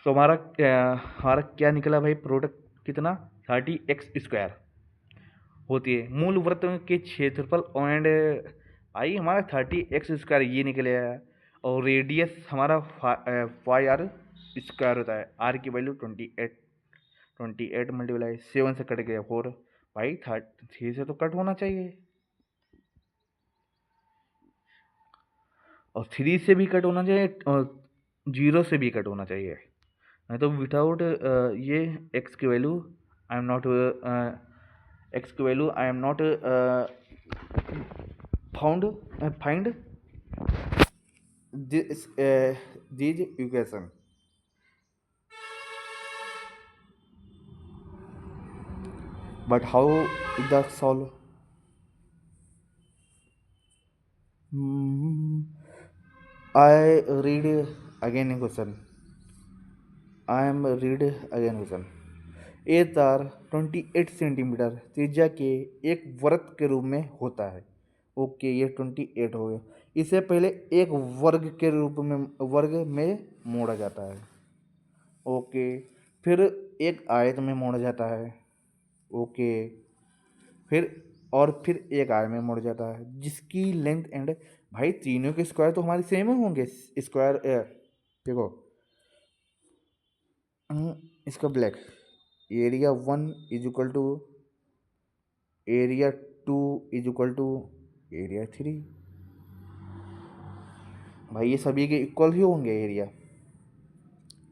तो हमारा क्या निकला भाई, प्रोडक्ट कितना 30 एक्स स्क्वायर होती है। मूल वृत्त के क्षेत्रफल एंड आई हमारा 30 एक्स स्क्वायर ये निकलेगा, और रेडियस हमारा 5r स्क्वायर होता है। आर की वैल्यू 28 मल्टीप्लाई 7 से कट गया 4, भाई 3 से तो कट होना चाहिए, और 3 से भी कट होना चाहिए, और 0 से भी कट होना चाहिए। नहीं तो विदाउट ये एक्स की value I am not x की value I am not find these equation. But how the solve? I read again a question. I am read again question. ए तार 28 सेंटीमीटर त्रिज्या के एक वृत्त के रूप में होता है। ओके, ये 28 हो गया। इसे पहले एक वर्ग में मोड़ा जाता है। ओके, फिर एक आयत में मोड़ा जाता है। ओके, फिर एक आयत में मोड़ जाता है, जिसकी लेंथ एंड, भाई तीनों के स्क्वायर तो हमारे सेम ही होंगे। स्क्वायर देखो, इसका black area 1 is equal to area 2 is equal to area 3। भाई ये सभी के इक्वल ही होंगे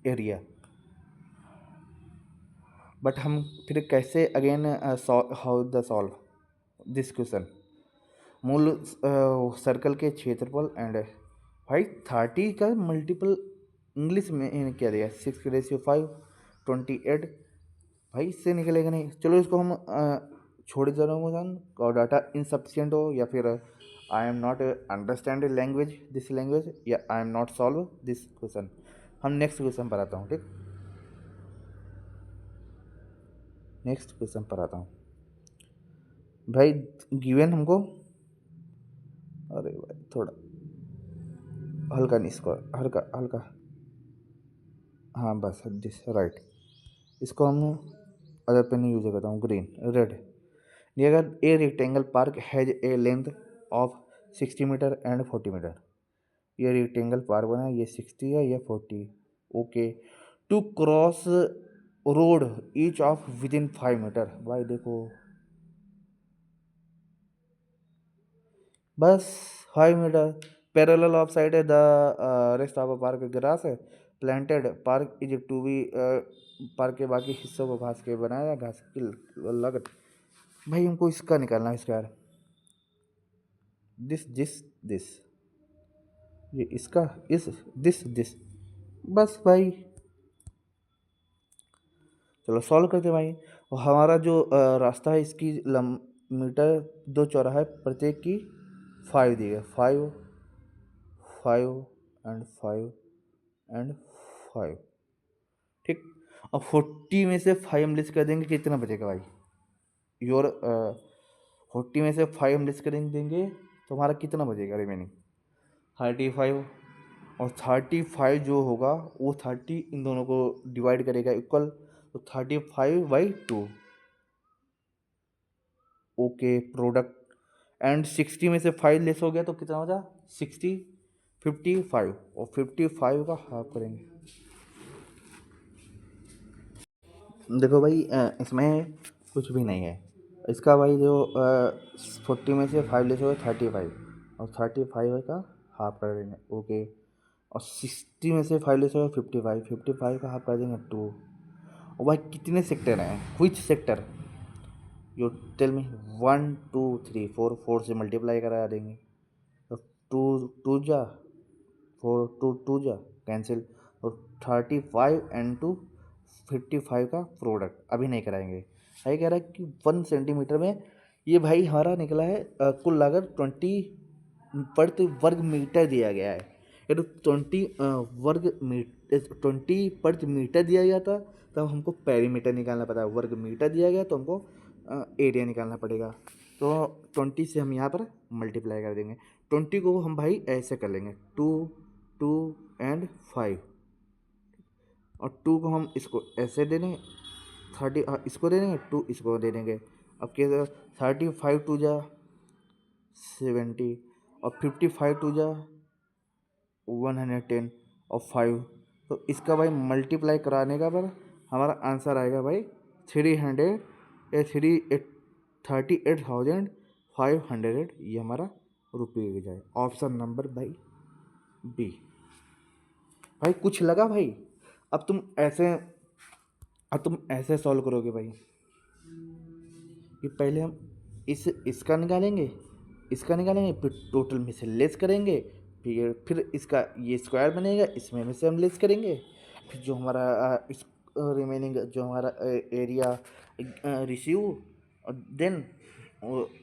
एरिया। बट हम फिर कैसे again how the solve this question. मूल सर्कल के क्षेत्रफल एंड, भाई 30 का मल्टीपल इंग्लिश में क्या दिया, 6/5 28, भाई इससे निकलेगा नहीं। चलो इसको हम छोड़ दे रहा हूँ, और डाटा इनसफिशियंट हो, या फिर I am not understand this language, या I am not solve this question. हम नेक्स्ट क्वेश्चन पर आता हूँ, ठीक। नेक्स्ट क्वेश्चन पर आता हूँ भाई। गिवन हमको, अरे भाई थोड़ा हल्का नहीं, इसको हल्का, हाँ बस दिस राइट। इसको हम अदर पेन यूज करता हूँ, ग्रीन रेड। ये अगर a rectangle park has a length of 60 metre and 40 metre. ये रेक्टेंगल पार्क बना, ये 60 है, ये 40। Okay, two cross road each of with in 5 metre. भाई देखो बस 5 मीटर पैरेलल ऑफ साइड है, the rest of park grass है planted. Park is to be park के बाकी हिस्सों को घास के बनाया, घास की लागत। भाई हमको इसका निकालना है स्क्वायर, दिस ये इसका दिस बस भाई। चलो सॉल्व करते भाई। और हमारा जो रास्ता है, इसकी मीटर 2 चौराहा है, प्रत्येक की 5 दी गई, 5 5 एंड 5 एंड 5, ठीक। और 40 में से 5 हम लिस्ट कर देंगे, कितना बचेगा भाई, योर 40 में से 5 हम लिस्ट कर देंगे तो हमारा कितना बचेगा रिमेनिंग 35। और 35 जो होगा वो 30 इन दोनों को डिवाइड करेगा इक्वल, तो 35/2। ओके, प्रोडक्ट एंड 60 में से 5 लेस हो गया तो कितना हो जाए 60 55, और 55 का हाफ करेंगे। देखो भाई इसमें कुछ भी नहीं है, इसका भाई जो 40 में से 5 लेस हो गया 35, और 35 का हाफ कर देंगे, ओके। और 60 में से 5 लेस हो गया 55, 55 का हाफ कर देंगे 2। और भाई कितने सेक्टर हैं, which sector, you tell me. 1 2 3 4, 4 से मल्टीप्लाई करा देंगे तो 2 2 जा 4, 2 2 जा कैंसिल, और 35 एंड 2 55 का प्रोडक्ट अभी नहीं कराएंगे। भाई कह रहा है कि 1 सेंटीमीटर में ये भाई हमारा निकला है कुल लागत 20 प्रति वर्ग मीटर दिया गया है। ये तो 20 प्रति मीटर दिया गया था, तब हमको पेरीमीटर निकालना पड़ा। वर्ग मीटर दिया गया तो हमको एरिया निकालना पड़ेगा। तो 20 से हम यहाँ पर मल्टीप्लाई कर देंगे। 20 को हम भाई ऐसे कर लेंगे 2 2 एंड 5, और 2 को हम इसको ऐसे दे देंगे 30, इसको दे देंगे 2 इसको दे देंगे। अब क्या 35 2 जा 70, और 55 2 जा 110, और 5, तो इसका भाई मल्टीप्लाई कराने का पर हमारा आंसर आएगा भाई 38,500, ये हमारा रुपये हो जाए। ऑप्शन नंबर भाई बी। भाई कुछ लगा भाई? अब तुम ऐसे सॉल्व करोगे भाई कि पहले हम इसका निकालेंगे, फिर टोटल में से लेस करेंगे, फिर इसका ये स्क्वायर बनेगा, इसमें में से हम लेस करेंगे, फिर जो हमारा इस रिमेनिंग जो हमारा एरिया रिसीव, और देन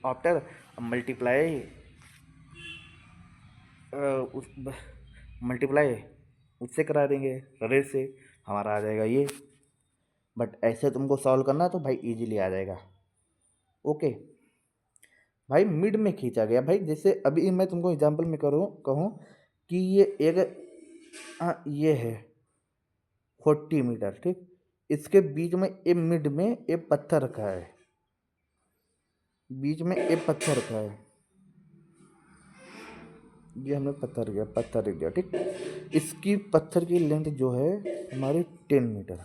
आफ्टर मल्टीप्लाई उस मल्टीप्लाई उससे करा देंगे, रेट से हमारा आ जाएगा ये। बट ऐसे तुमको सॉल्व करना है तो भाई इजीली आ जाएगा, ओके। भाई मिड में खींचा गया भाई, जैसे अभी मैं तुमको एग्जांपल में कहूँ कि ये एक ये है 40 मीटर, ठीक। इसके बीच में एक मिड में एक पत्थर रखा है, बीच में एक पत्थर रखा है, ये हमने पत्थर रख दिया, ठीक। इसकी पत्थर की लेंथ जो है हमारी 10 मीटर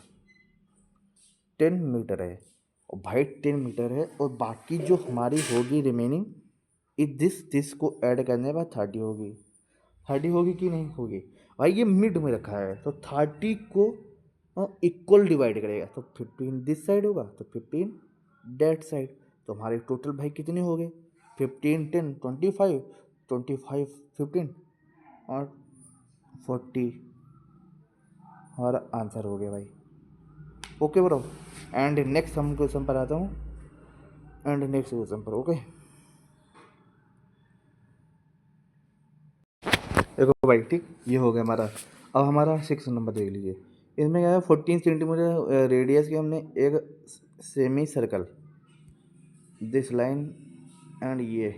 है, और भाई 10 मीटर है, और बाकी जो हमारी होगी रिमेनिंग दिस को ऐड करने के बाद 30 होगी। 30 होगी कि नहीं होगी? भाई ये मिड में रखा है तो 30 को इक्वल डिवाइड करेगा, तो 15 दिस साइड होगा तो 15 डेट साइड। तो हमारे टोटल भाई कितने हो गए? 15 10 25, 25 15 और 40 हमारा आंसर हो गया भाई, ओके ब्रो। एंड नेक्स्ट हम क्वेश्चन पर आता हूँ, एंड नेक्स्ट क्वेश्चन पर, ओके। देखो भाई, ठीक, ये हो गया हमारा। अब हमारा 6 नंबर देख लीजिए। इसमें क्या है 14 सेंटीमीटर रेडियस की हमने एक semi circle, this line and ये,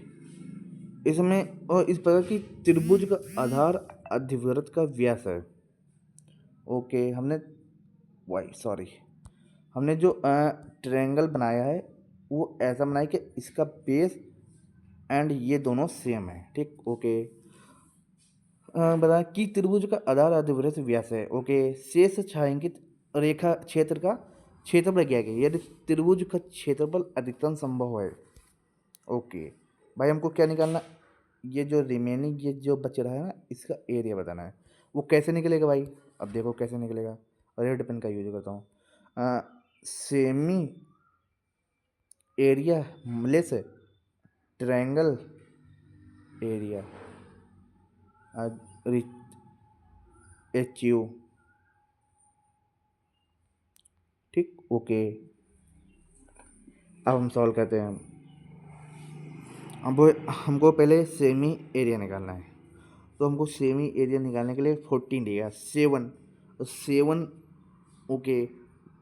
इसमें और इस प्रकार की त्रिभुज का आधार अर्धवृत्त का व्यास है, ओके। हमने जो ट्रायंगल बनाया है वो ऐसा बनाया कि इसका बेस एंड ये दोनों सेम है, ठीक, ओके। बता कि त्रिभुज का आधार अर्धवृत्त व्यास है, ओके। शेष छायांकित रेखा क्षेत्र का क्षेत्रफल क्या है यदि त्रिभुज का क्षेत्रफल अधिकतम संभव है, ओके। भाई हमको क्या निकालना, ये जो रिमेनिंग ये जो बच रहा है ना इसका एरिया बताना है। वो कैसे निकलेगा भाई? अब देखो कैसे निकलेगा, रेड पेन का यूज करता हूँ। Semi area less triangle area HU, ठीक, ओके। अब हम सॉल्व करते हैं। अब हमको पहले सेमी एरिया निकालना है, तो हमको सेमी एरिया निकालने के लिए 14 देगा, 7, तो 7, ओके।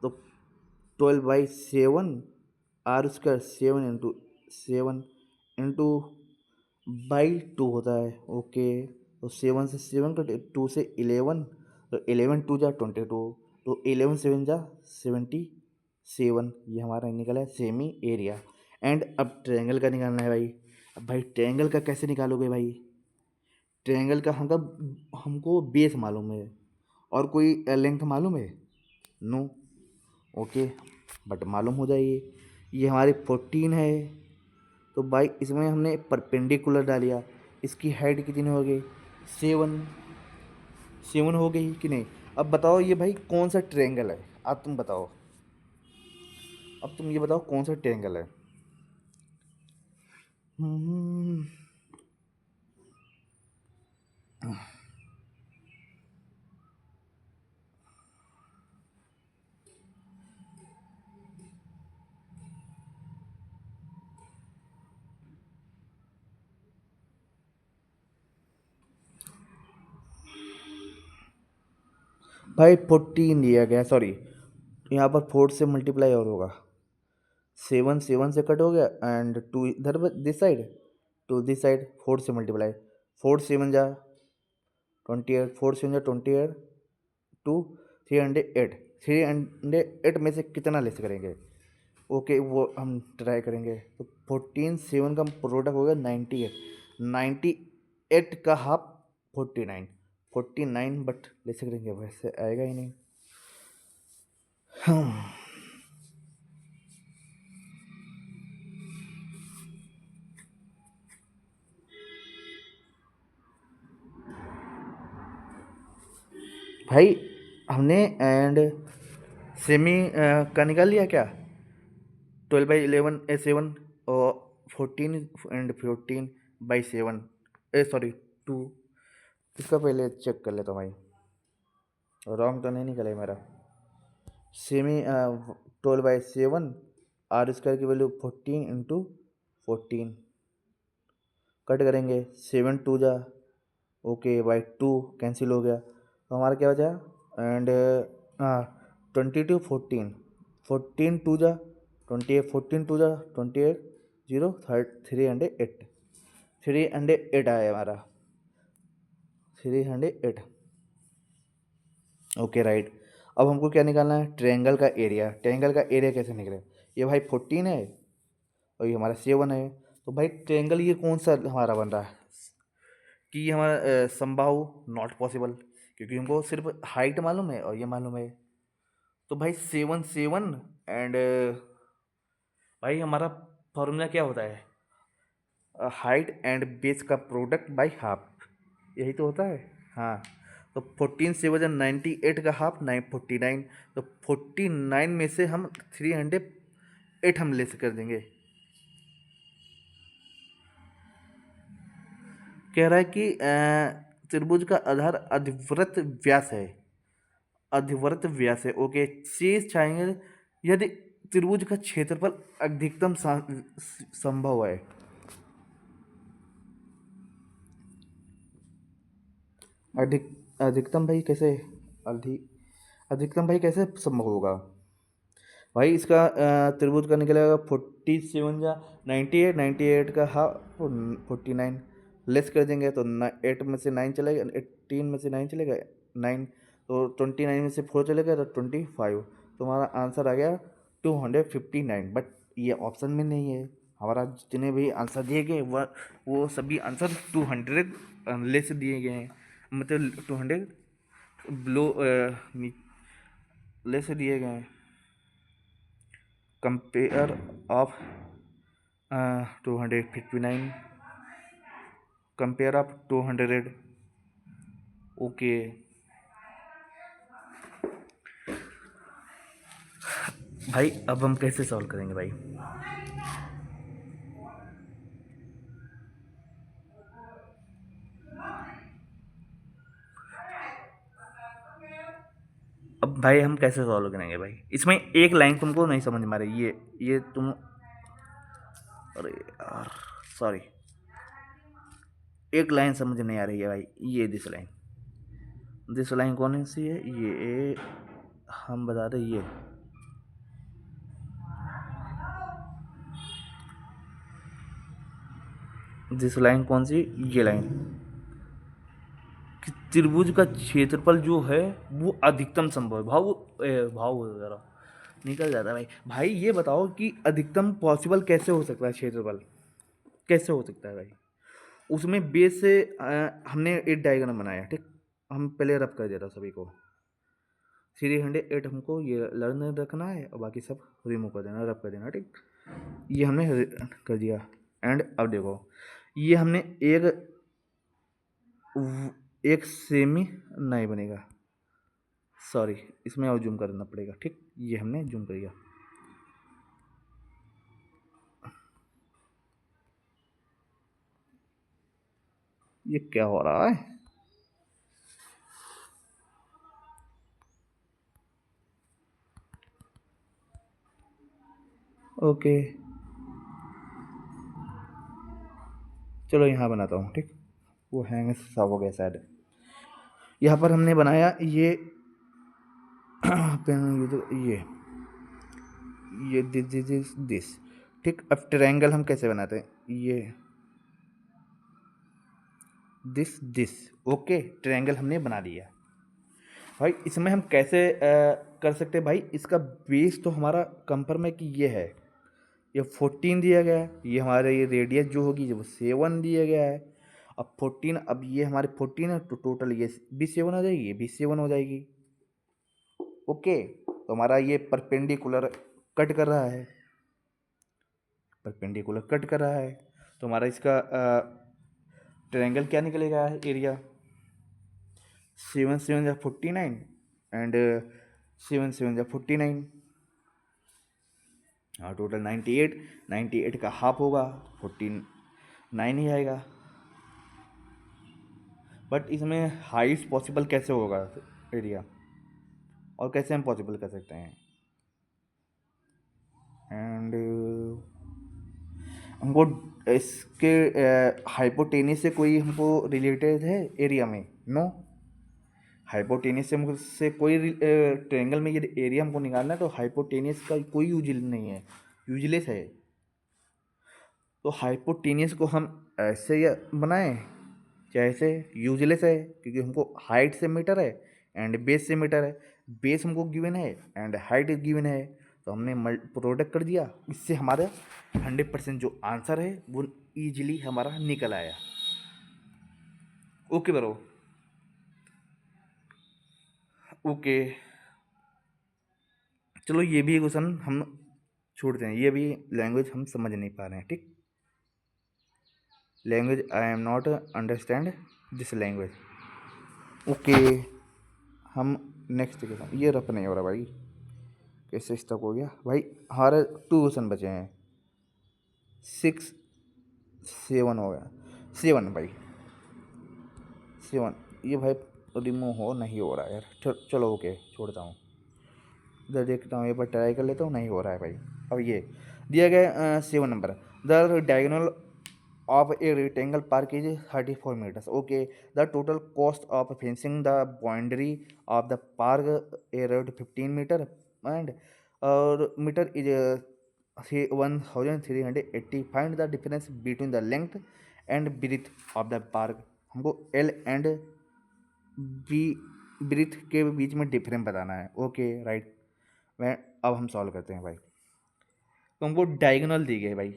तो 12/7 आर स्क्वायर 7 इंटू होता है, ओके। तो 7 से 7 कटे, 2 से 11, तो 11 2 जा 22, तो 11 7 जा 77, ये हमारा निकला है सेमी एरिया। एंड अब ट्रायंगल का निकालना है भाई। अब भाई ट्रायंगल का कैसे निकालोगे भाई? ट्रायंगल का हमको बेस मालूम है, और कोई लेंथ मालूम है? नो, ओके, बट मालूम हो जाएगी। ये हमारी 14 है। तो भाई इसमें हमने परपेंडिकुलर डालिया, इसकी हाइट कितनी हो गई 7, 7 हो गई कि नहीं। अब बताओ ये भाई कौन सा ट्रायंगल है, अब तुम बताओ, अब तुम ये बताओ कौन सा ट्रायंगल है। हम्म, भाई 14 दिया गया, सॉरी यहाँ पर 4 से मल्टीप्लाई और होगा, 7 7 से कट हो गया एंड 2 इधर दिस साइड, 2 दिस साइड, 4 से मल्टीप्लाई, 4 7 जा 28, 4 7 जा 28, 2 308, 308 में से कितना लेस करेंगे। ओके वो हम ट्राई करेंगे। तो 14 7 का प्रोडक्ट होगा 98, 98 का हाफ 49, 49 बट लेस करेंगे वैसे आएगा ही नहीं। भाई हमने एंड सेमी का निकाल लिया क्या, 12/11 7 और 14 एंड 14/7 सॉरी 2, इसका पहले चेक कर लेता हूँ भाई, रॉन्ग तो नहीं निकले मेरा। सेमी 12/7, आर स्क्वायर की वैल्यू 14 इंटू 14, कट करेंगे 7 2 जा, ओके बाई 2 कैंसिल हो गया, तो हमारा क्या बचा एंड हाँ 22 14, 14 2 जा 28, 14 2 जा 28, 0 308, 308 आया हमारा 308। Okay right. अब हमको क्या निकालना है, ट्रायंगल का एरिया। ट्रायंगल का एरिया कैसे निकले, ये भाई 14 है और ये हमारा 7 है। तो भाई ट्रायंगल ये कौन सा हमारा बन रहा है कि ये हमारा समबाहु नॉट पॉसिबल, क्योंकि हमको सिर्फ हाइट मालूम है और ये मालूम है। तो भाई 7 7 एंड भाई हमारा फॉर्मूला क्या होता है, हाइट एंड बेस का प्रोडक्ट बाई हाफ, यही तो होता है। हाँ तो 14 से वजन 98 का हाफ 949, तो 49 में से हम 308 हम लेस कर देंगे। कह रहा है कि त्रिभुज का आधार अधिवृत्त व्यास है, अधिवृत्त व्यास है। ओके शेष ट्रायंगल यदि त्रिभुज का क्षेत्रफल अधिकतम संभव है। अधिकतम भाई कैसे, अधि अधिकतम भाई कैसे संभव होगा भाई, इसका त्रिभुज का निकलेगा 47 या 98, 98 का हाफ 49, लेस कर देंगे तो 8 में से 9 चलेगा, 18 में से 9 चलेगा 9, तो 29 में से 4 चलेगा तो 25, तो हमारा आंसर आ गया 259। बट ये ऑप्शन में नहीं है, हमारा जितने भी आंसर दिए गए वो सभी आंसर 200 लेस दिए गए हैं, मतलब 200 ब्लो लेस दिए गए हैं। Compare of 259, compare of 200। Okay भाई अब हम कैसे सॉल्व करेंगे भाई, अब भाई हम कैसे सॉल्व करेंगे भाई, इसमें एक लाइन तुमको नहीं समझ में आ रही, ये तुम, अरे यार सॉरी, एक लाइन समझ नहीं आ रही है भाई, ये दिस लाइन कौन सी है, ये हम बता रहे ये, दिस लाइन कौन सी, ये लाइन कि त्रिभुज का क्षेत्रफल जो है वो अधिकतम संभव है। भाव जरा निकल जाता है भाई। भाई ये बताओ कि अधिकतम पॉसिबल कैसे हो सकता है, क्षेत्रफल कैसे हो सकता है भाई। उसमें बेस से हमने एक डायग्राम बनाया, ठीक, हम पहले रब कर देता सभी को, 308 हमको ये लर्न रखना है और बाकी सब रिमूव कर देना, रब कर देना, ठीक। ये हमने कर दिया। एंड अब देखो, ये हमने एक सेमी नहीं बनेगा, सॉरी, इसमें और जूम करना पड़ेगा। ठीक, ये हमने जूम कर दिया। ये क्या हो रहा है? ओके, चलो यहाँ बनाता हूँ। ठीक, वो हैंग साफ हो गया शायद। यहाँ पर हमने बनाया ये पेन, ये दिस। ठीक, अब ट्रायंगल हम कैसे बनाते हैं? ये दिस। ओके, ट्रायंगल हमने बना लिया भाई। इसमें हम कैसे कर सकते हैं भाई? इसका बेस तो हमारा कंफर्म है कि ये है, ये 14 दिया गया है। ये हमारे ये रेडियस जो होगी जो 7 दिया गया है। अब 14, अब ये हमारे 14 है तो टोटल ये भी 7 हो जाएगी, ये भी 7 हो जाएगी। ओके, तो हमारा ये परपेंडिकुलर कट कर रहा है, परपेंडिकुलर कट कर रहा है। तो हमारा इसका ट्रायंगल क्या निकलेगा? एरिया 7 7 या 49 एंड 7 7 या 49, हाँ टोटल 98। 98 का हाफ होगा 49 ही आएगा। बट इसमें हाइस्ट पॉसिबल कैसे होगा एरिया, और कैसे हम पॉसिबल कर सकते हैं? एंड हमको इसके हाइपोटेनियस से कोई हमको रिलेटेड है एरिया में? नो, हाइपोटेनियस से मुझसे कोई ट्रायंगल में ये एरिया हमको निकालना है तो हाइपोटेनियस का कोई यूज नहीं है, यूजलेस है। तो हाइपोटेनियस को हम ऐसे या बनाएं चाहे ऐसे, यूजलेस है क्योंकि हमको हाइट से मीटर है एंड बेस से मीटर है। बेस हमको गिवन है एंड हाइट गिवन है, तो हमने प्रोडक्ट कर दिया। इससे हमारा 100% जो आंसर है वो ईजिली हमारा निकल आया। ओके ब्रो, ओके, चलो ये भी क्वेश्चन हम छोड़ते हैं, ये भी लैंग्वेज हम समझ नहीं पा रहे हैं। ठीक, language I am not understand this language. Okay, हम नेक्स्ट के साथ, ये रफ नहीं हो रहा भाई, कैसे स्टक हो गया भाई? हमारे 2 क्वेश्चन बचे हैं, 6 7 हो गया, 7 भाई, 7। ये भाई रिमूव हो नहीं हो रहा है यार, चलो ओके छोड़ता हूँ। इधर देखता हूँ, एक बार ट्राई कर लेता हूँ, नहीं हो रहा है भाई। अब ये दिया गया 7 number, the diagonal of a rectangle park is 34 meters. Okay, the total cost of fencing the boundary of the park around 15 meter and meter is 1380. Find the difference between the length and breadth of the park. हमको L and B breathe के बीच में difference बताना है। Okay right, मैं अब हम solve करते हैं भाई। तो हमको डायगोनल दी गई भाई,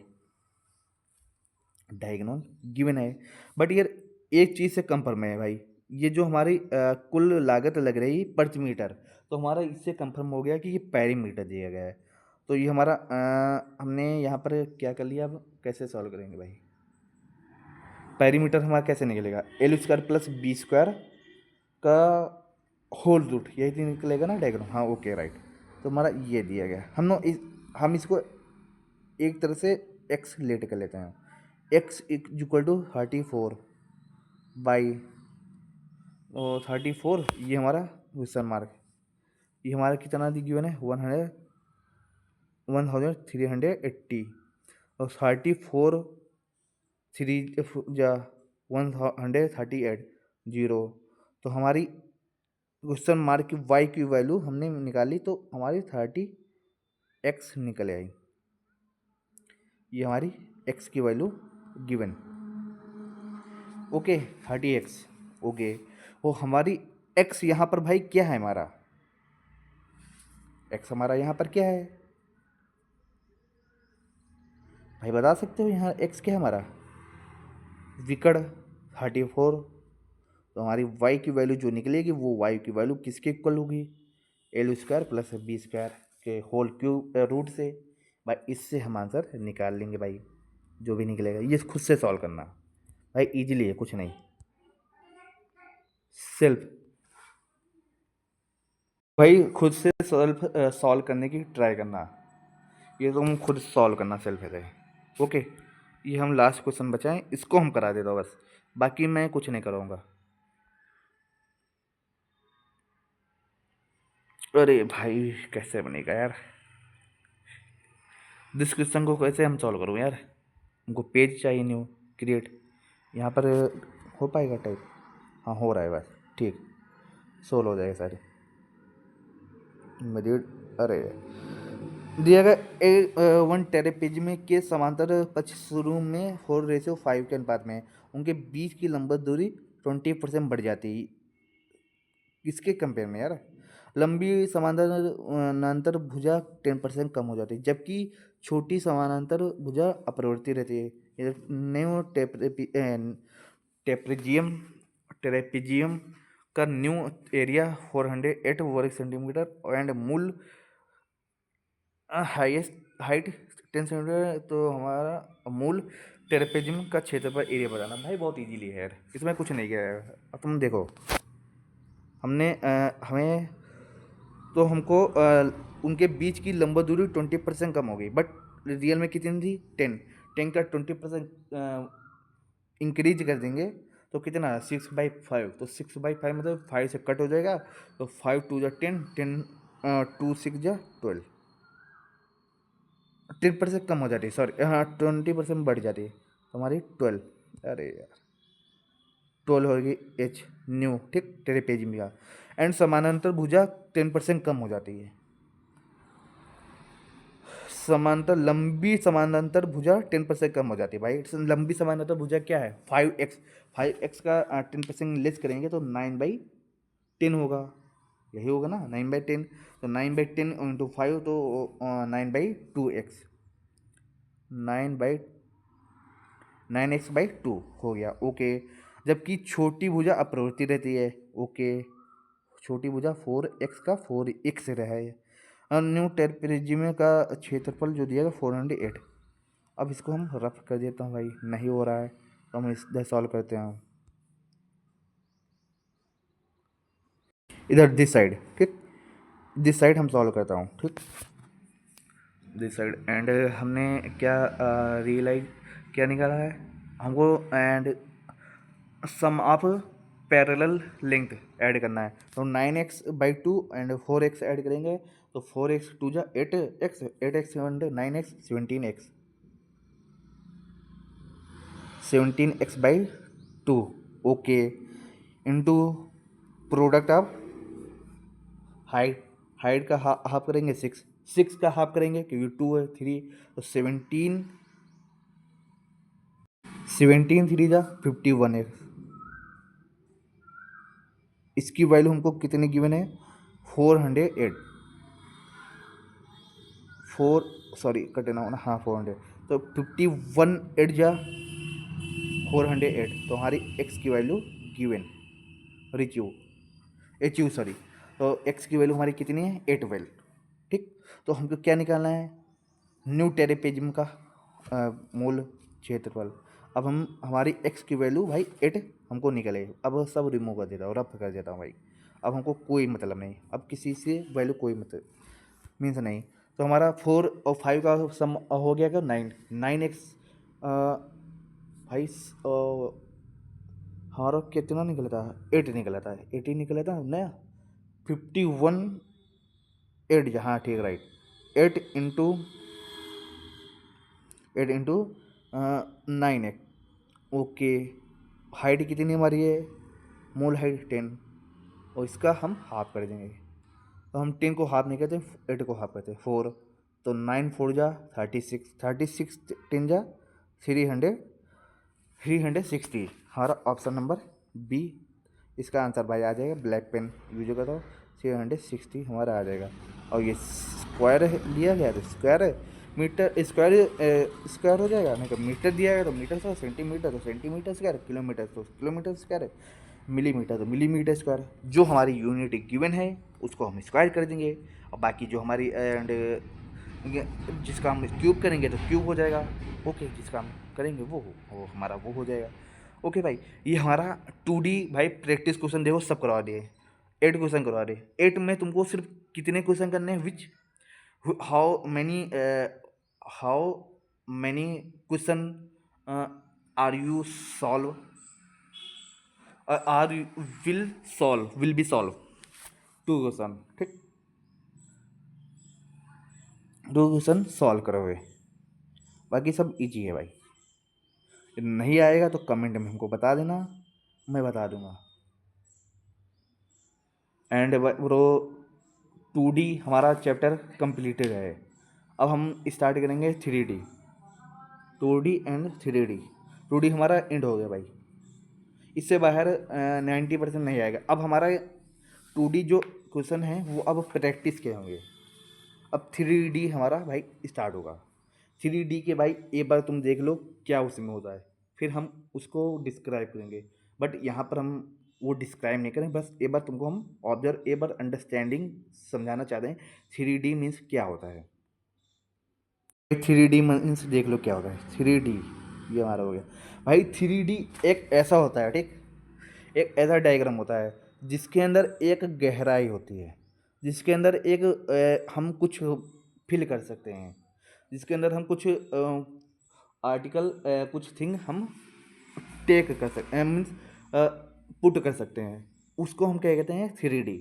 डायगोनल गिवन है, बट यार एक चीज़ से कंफर्म है भाई, ये जो हमारी कुल लागत लग रही पर मीटर, तो हमारा इससे कंफर्म हो गया कि ये पेरीमीटर दिया गया है। तो ये हमारा हमने यहाँ पर क्या कर लिया, अब कैसे सॉल्व करेंगे भाई? पेरीमीटर हमारा कैसे निकलेगा? L square plus B square का होल रूट, यही निकलेगा ना डायग्राम? हाँ ओके राइट। तो हमारा ये दिया गया, हम इसको एक तरह से एक्स लेट कर लेते हैं। एक्स इक्वल टू 34 बाई 34, ये हमारा क्वेश्चन मार्क, ये हमारा कितना गिवन है? 1380 और 34 थ्री जा 138 जीरो। तो हमारी क्वेश्चन मार्क की वाई की वैल्यू हमने निकाली तो हमारी 30x निकल आई। ये हमारी x की value given, okay 30x। Okay, वो हमारी x यहाँ पर भाई क्या है? हमारा x हमारा यहाँ पर क्या है भाई? बता सकते हो यहाँ x क्या है हमारा? विकर्ण 34। तो हमारी y की वैल्यू जो निकलेगी वो y की वैल्यू किसके इक्वल होगी? L square plus B square के होल क्यूब रूट से। भाई इससे हम आंसर निकाल लेंगे भाई, जो भी निकलेगा। ये खुद से सॉल्व करना भाई, इजीली है, कुछ नहीं। सेल्फ भाई खुद से सेल्फ सॉल्व करने की ट्राई करना, ये तुम खुद सॉल्व करना सेल्फ है। ओके, ये हम लास्ट क्वेश्चन बचा है, इसको हम करा देता हूँ बस, बाकी मैं कुछ नहीं कराऊंगा। अरे भाई कैसे बनेगा यार, डिस्क्रिप्शन को कैसे हम सॉल्व करूँ यार, हमको पेज चाहिए न्यू क्रिएट, यहाँ पर हो पाएगा टाइप? हाँ हो रहा है बस, ठीक, सोल्व हो जाएगा सारे मेरी। अरे दिया गया वन टेरेपेज के समांतर पक्ष शुरू में 4:5 के अनुपात में उनके बीच की लंबवत दूरी 20% बढ़ जाती है। किसके कंपेयर में यार? लंबी समानांतर भुजा 10% कम हो जाती है, जबकि छोटी समानांतर भुजा अपरिवर्तित रहती है। न्यू टेप्रेजियम टेरेपिजियम का न्यू एरिया 408 वर्ग सेंटीमीटर एंड मूल हाईएस्ट हाइट 10 सेंटीमीटर। तो हमारा मूल टेरेपेजियम का क्षेत्र पर एरिया बताना। भाई बहुत इजीली है यार, इसमें कुछ नहीं किया है। अब तुम देखो, हमने हमें तो हमको उनके बीच की लंबा दूरी 20% कम हो गई, बट रियल में कितनी थी? 10 का 20% इंक्रीज कर देंगे तो कितना? 6/5। तो 6/5 मतलब 5 से कट हो जाएगा, तो 5 2 जा 10, 2 6 जा 12, 10% कम हो जाती है, सॉरी हाँ 20% बढ़ जाती है, तो हमारी 12। अरे यार 12 होगी एच न्यू, ठीक, तेरे पेज में का। एंड समानांतर भुजा 10% कम हो जाती है। समांतर लंबी समानांतर भुजा 10% कम हो जाती है भाई। लंबी समानांतर भुजा क्या है? 5x। 5x का 10% लेस करेंगे तो 9/10 होगा, यही होगा ना, 9/10। तो 9/10 इंटू 5 तो 9/2x, 9x/2 हो गया। ओके, जबकि छोटी भुजा अप्रवृत्ति रहती है। ओके, छोटी भुजा 4x का 4x रहा है। न्यू टेरेपेजियम का क्षेत्रफल जो दिया है 408। अब इसको हम रफ कर देता हूँ भाई, नहीं हो रहा है तो हम इधर सॉल्व करते हैं। इधर दिस साइड, ठीक, दिस साइड हम सॉल्व करता हूँ, ठीक, दिस साइड। एंड हमने क्या रियलाइज क्या निकाला है हमको? And sum of parallel length add करना है, तो 9x/2 एंड 4x ऐड करेंगे तो 4x 2 जा 8x, 8x 9x 17x, 17x/2। Okay, into product of height, height का हाफ करेंगे 6, 6 का हाफ करेंगे क्योंकि 2 है 3, तो 17, 17 3 जा 51x। इसकी वैल्यू हमको कितने गिवन है? 408, 4 सॉरी कटे ना होना, हाँ 400, तो 51 8 जा 408, तो हमारी एक्स की वैल्यू गिवन रिच्यू एच यू सॉरी, तो एक्स की वैल्यू हमारी कितनी है? 8 वैल्यू, ठीक। तो हमको क्या निकालना है? न्यू टेरेपेजियम का मूल क्षेत्रफल। अब हम हमारी एक्स की वैल्यू भाई 8 हमको निकले, अब सब रिमूव कर देता हूँ, रफ कर देता हूँ भाई। अब हमको कोई मतलब नहीं, अब किसी से वैल्यू कोई मतलब मीन्स नहीं। तो हमारा 4 और 5 का सम हो गया क्या? 9x भाई हमारा कितना निकला था? 8 निकला था, 18 निकला था नया 51 8, हाँ ठीक right, 8 into 9x। Okay, height कितनी हमारी है? मूल हाइट 10, और इसका हम हाफ कर देंगे, तो हम 10 को हाफ नहीं करते, 8 को हाफ करते 4, तो 9 4 जा 36, 36 10 जा 300, 360। हमारा ऑप्शन नंबर बी इसका आंसर भाई आ जाएगा। ब्लैक पेन यूज करता हूँ, 360 हमारा आ जाएगा। और ये स्क्वायर लिया गया तो स्क्वायर है, मीटर स्क्वायर हो जाएगा, नहीं तो मीटर दिया गया तो मीटर स्क्वायर, सेंटीमीटर तो सेंटीमीटर स्क्वायर, किलोमीटर तो किलोमीटर स्क्वायर है, मिलीमीटर तो मिलीमीटर स्क्वायर। जो हमारी यूनिट गिवन है उसको हम स्क्वायर कर देंगे, और बाकी जो हमारी एंड जिसका हम क्यूब करेंगे तो क्यूब हो जाएगा। ओके, जिसका हम करेंगे वो हमारा वो हो जाएगा। ओके भाई, ये हमारा 2D भाई प्रैक्टिस क्वेश्चन देखो सब करवा दिए, 8 क्वेश्चन करवा दिए। 8 में तुमको सिर्फ कितने क्वेश्चन करने हैं, which how many question are you solve, are you will be solve 2 question, ठीक, 2 क्वेश्चन सॉल्व करोगे, बाकी सब इजी है भाई। नहीं आएगा तो कमेंट में हमको बता देना, मैं बता दूंगा। एंड ब्रो 2D हमारा चैप्टर कंप्लीटेड है। अब हम स्टार्ट करेंगे 3D, 2D and 3D। 2D हमारा एंड हो गया भाई, इससे बाहर 90% नहीं आएगा। अब हमारा 2D जो क्वेश्चन है वो अब प्रैक्टिस के होंगे। अब 3D हमारा भाई स्टार्ट होगा। 3D के भाई एक बार तुम देख लो क्या उसमें होता है, फिर हम उसको डिस्क्राइब करेंगे। बट यहाँ पर हम वो डिस्क्राइब नहीं करें, बस एक बार तुमको हम ऑब्जर्व, एक बार अंडरस्टैंडिंग समझाना चाहते हैं 3D मीन्स क्या होता है। 3D मीन्स देख लो क्या होता है। 3D ये हमारा हो गया भाई। 3D एक ऐसा होता है, ठीक, एक ऐसा डायग्राम होता है जिसके अंदर एक गहराई होती है, जिसके अंदर एक हम कुछ फिल कर सकते हैं, जिसके अंदर हम कुछ आर्टिकल कुछ थिंग हम टेक कर सकते हैं, मीन्स पुट कर सकते हैं, उसको हम क्या कहते हैं 3D,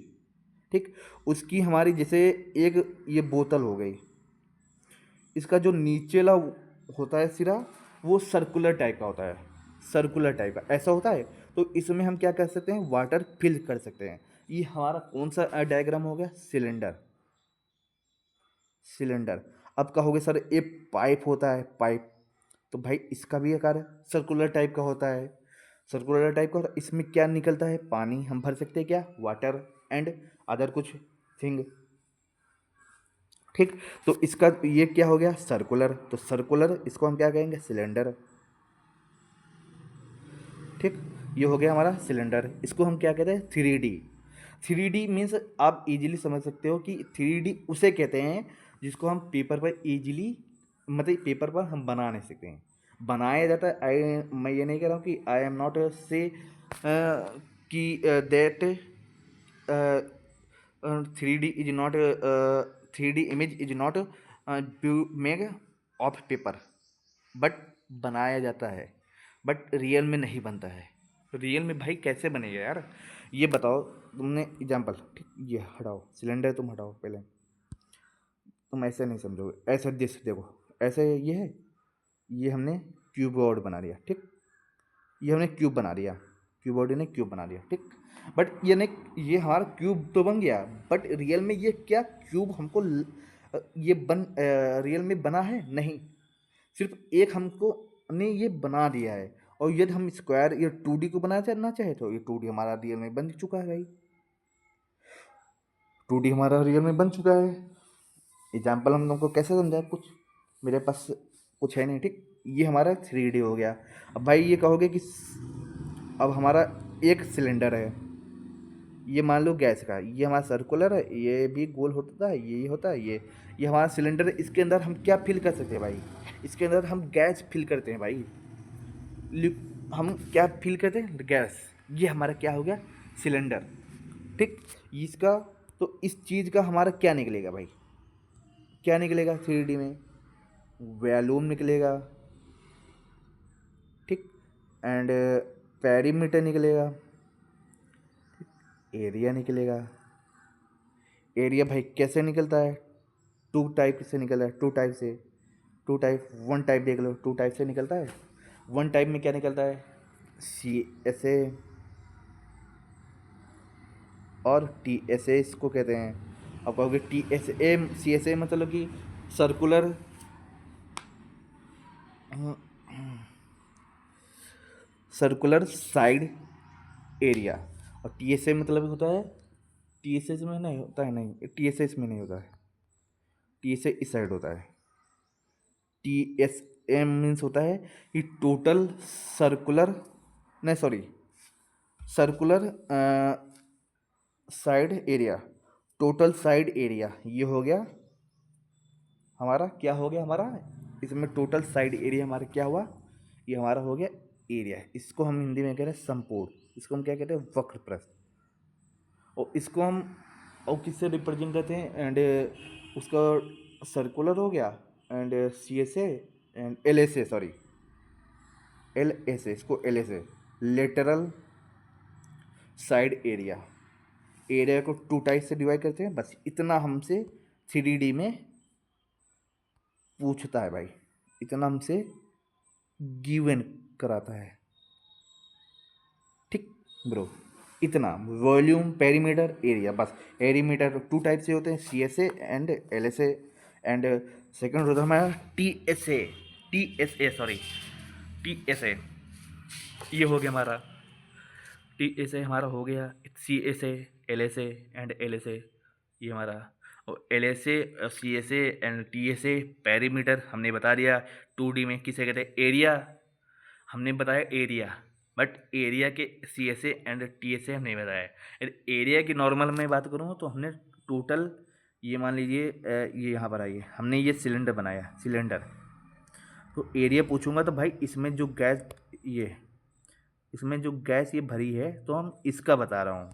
ठीक। उसकी हमारी जैसे एक ये बोतल हो गई, इसका जो नीचेला होता है सिरा वो सर्कुलर टाइप का होता है, सर्कुलर टाइप का ऐसा होता है। तो इसमें हम क्या कर सकते हैं, वाटर फिल कर सकते हैं। ये हमारा कौन सा डायग्राम हो गया, सिलेंडर, सिलेंडर। अब कहोगे सर ये पाइप होता है, पाइप, तो भाई इसका भी आकार सर्कुलर टाइप का होता है, सर्कुलर टाइप का। और इसमें क्या निकलता है, पानी हम भर सकते हैं, क्या, वाटर एंड अदर कुछ थिंग, ठीक। तो इसका ये क्या हो गया, सर्कुलर, तो सर्कुलर इसको हम क्या कहेंगे, सिलेंडर, ठीक। ये हो गया हमारा सिलेंडर, इसको हम क्या कहते हैं 3D। 3D मीन्स आप इजीली समझ सकते हो कि 3D उसे कहते हैं जिसको हम पेपर पर इजीली, मतलब पेपर पर हम बना नहीं सकते हैं, बनाया जाता है। मैं ये नहीं कह रहा हूँ कि आई एम नॉट से कि that 3D is not, 3D image is not make of paper, but बनाया जाता है, बट रियल में नहीं बनता है। रियल में भाई कैसे बनेगा यार, ये बताओ। तुमने एग्जाम्पल, ठीक, ये हटाओ सिलेंडर, तुम हटाओ पहले, तुम ऐसे नहीं समझोगे, ऐसे देखो, ऐसे ये है, ये हमने क्यूब बोर्ड बना लिया, ठीक, ये हमने क्यूब बना लिया, क्यूब बोर्ड ने क्यूब बना लिया, ठीक। बट ये नहीं, ये हमारा क्यूब तो बन गया, बट रियल में ये क्या क्यूब हमको ये रियल में बना है नहीं, सिर्फ एक हमको ने ये बना दिया है। और यदि हम स्क्वायर ये 2D को बनाना चाहना चाहे तो ये 2D हमारा रियल में बन चुका है भाई, 2D हमारा रियल में बन चुका है। एग्जाम्पल हम तुमको कैसे समझाए, कुछ मेरे पास कुछ है नहीं, ठीक। ये हमारा 3D हो गया। अब भाई ये कहोगे कि अब हमारा एक सिलेंडर है, ये मान लो गैस का, ये हमारा सर्कुलर है, ये भी गोल होता है, ये होता है, ये हमारा सिलेंडर है। इसके अंदर हम क्या फिल कर सकते हैं भाई, इसके अंदर हम गैस फिल करते हैं भाई, हम क्या फिल करते हैं, गैस। ये हमारा क्या हो गया, सिलेंडर, ठीक। इसका तो इस चीज़ का हमारा क्या निकलेगा भाई, क्या निकलेगा 3D में, वॉल्यूम निकलेगा, ठीक, एंड पेरीमीटर निकलेगा, एरिया निकलेगा। एरिया भाई कैसे निकलता है, 2 टाइप से निकल रहा है, 2 टाइप से, 2 टाइप, 1 टाइप देख लो, 2 टाइप से निकलता है। 1 टाइप में क्या निकलता है, CSA और TSA इसको कहते हैं। अब कहोगे TSA CSA मतलब कि सर्कुलर, सर्कुलर साइड एरिया, और TSA मतलब होता है, TSA में नहीं होता है, नहीं TSA इसमें नहीं होता है, TSA इस साइड होता है। TSM मीन्स होता है कि टोटल सर्कुलर, नहीं sorry, circular side area, total side area, ये हो गया हमारा क्या हो गया, हमारा इसमें टोटल साइड एरिया हमारा क्या हुआ, ये हमारा हो गया एरिया। इसको हम हिंदी में कह रहे हैं समकोण, इसको हम क्या कहते हैं, वक्र प्रस्थ। और इसको हम और किससे रिप्रेजेंट करते हैं, एंड उसका सर्कुलर हो गया, and C S A and L S A, sorry L S A, इसको L S A, lateral side area. Area को 2 टाइप से डिवाइड करते हैं, बस इतना हमसे 3D में पूछता है भाई, इतना हमसे गिवन कराता है, ठीक ब्रो। इतना वॉल्यूम, पेरीमीटर, एरिया, बस। पेरीमीटर 2 टाइप से होते हैं, C S A and L S A, and second होता है हमारा T S A, sorry T S A. ये हो गया हमारा टी एस ए, हमारा हो गया C S A, L S A and L S A, ये हमारा। और L S A, C S A and T S A, perimeter हमने बता दिया। 2D में किसे कहते हैं, एरिया, हमने बताया एरिया, बट एरिया के C S A and T S A हमने बताया। एरिया की नॉर्मल में बात करूँ तो हमने टोटल, ये मान लीजिए ये यहाँ पर आइए, हमने ये सिलेंडर बनाया, सिलेंडर, तो एरिया पूछूंगा तो भाई इसमें जो गैस, ये इसमें जो गैस ये भरी है, तो हम इसका बता रहा हूँ,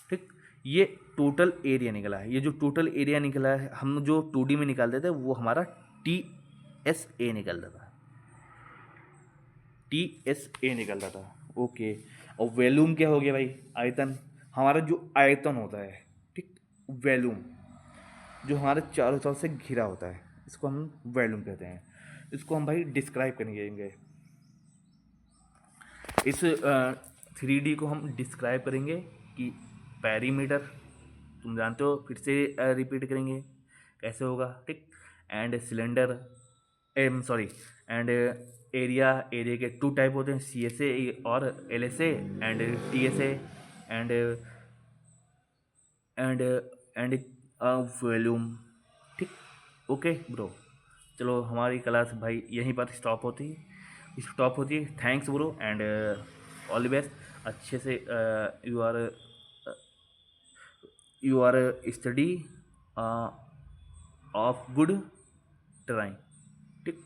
ठीक। ये टोटल एरिया निकला है, ये जो टोटल एरिया निकला है, हम जो 2D में निकालते थे वो हमारा टी एस ए निकलता था, टी एस ए निकलता था, ओके। और वॉल्यूम क्या हो गया भाई, आयतन, हमारा जो आयतन होता है, ठीक, वॉल्यूम जो हमारे चारों तरफ से घिरा होता है, इसको हम वॉल्यूम कहते हैं। इसको हम भाई डिस्क्राइब करेंगे, इस 3D को हम डिस्क्राइब करेंगे कि पेरीमीटर, तुम जानते हो, फिर से रिपीट करेंगे कैसे होगा, ठीक। And cylinder, um sorry, and area, area के 2 टाइप होते हैं, सी एस ए और L S A and T S A, and and and volume, ठीक, ओके ब्रो। चलो हमारी क्लास भाई यहीं पर स्टॉप होती है, thanks bro, and all the best. अच्छे से you are study of good trying, ठीक,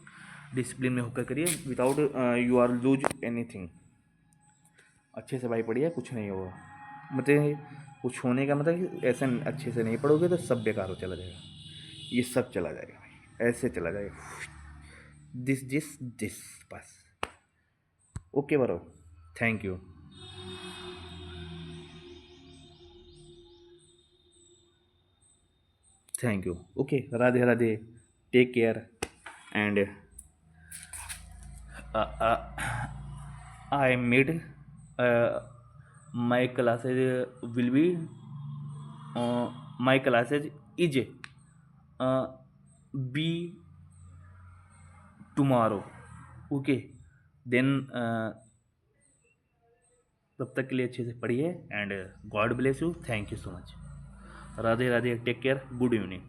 डिसिप्लिन में होकर करिए, without you are lose anything. अच्छे से भाई पढ़िए, कुछ नहीं होगा, मतलब कुछ होने का मतलब कि ऐसे अच्छे से नहीं पढ़ोगे तो सब बेकार हो चला जाएगा, ये सब चला जाएगा भाई, ऐसे चला जाएगा, दिस बस, okay bro, thank you. Thank you, okay, Radhe Radhe, take care, and I made my classes will be my classes is be tomorrow, okay, then तब तक के लिए अच्छे से पढ़िए, and God bless you, thank you so much, Radhe Radhe, take care, good evening.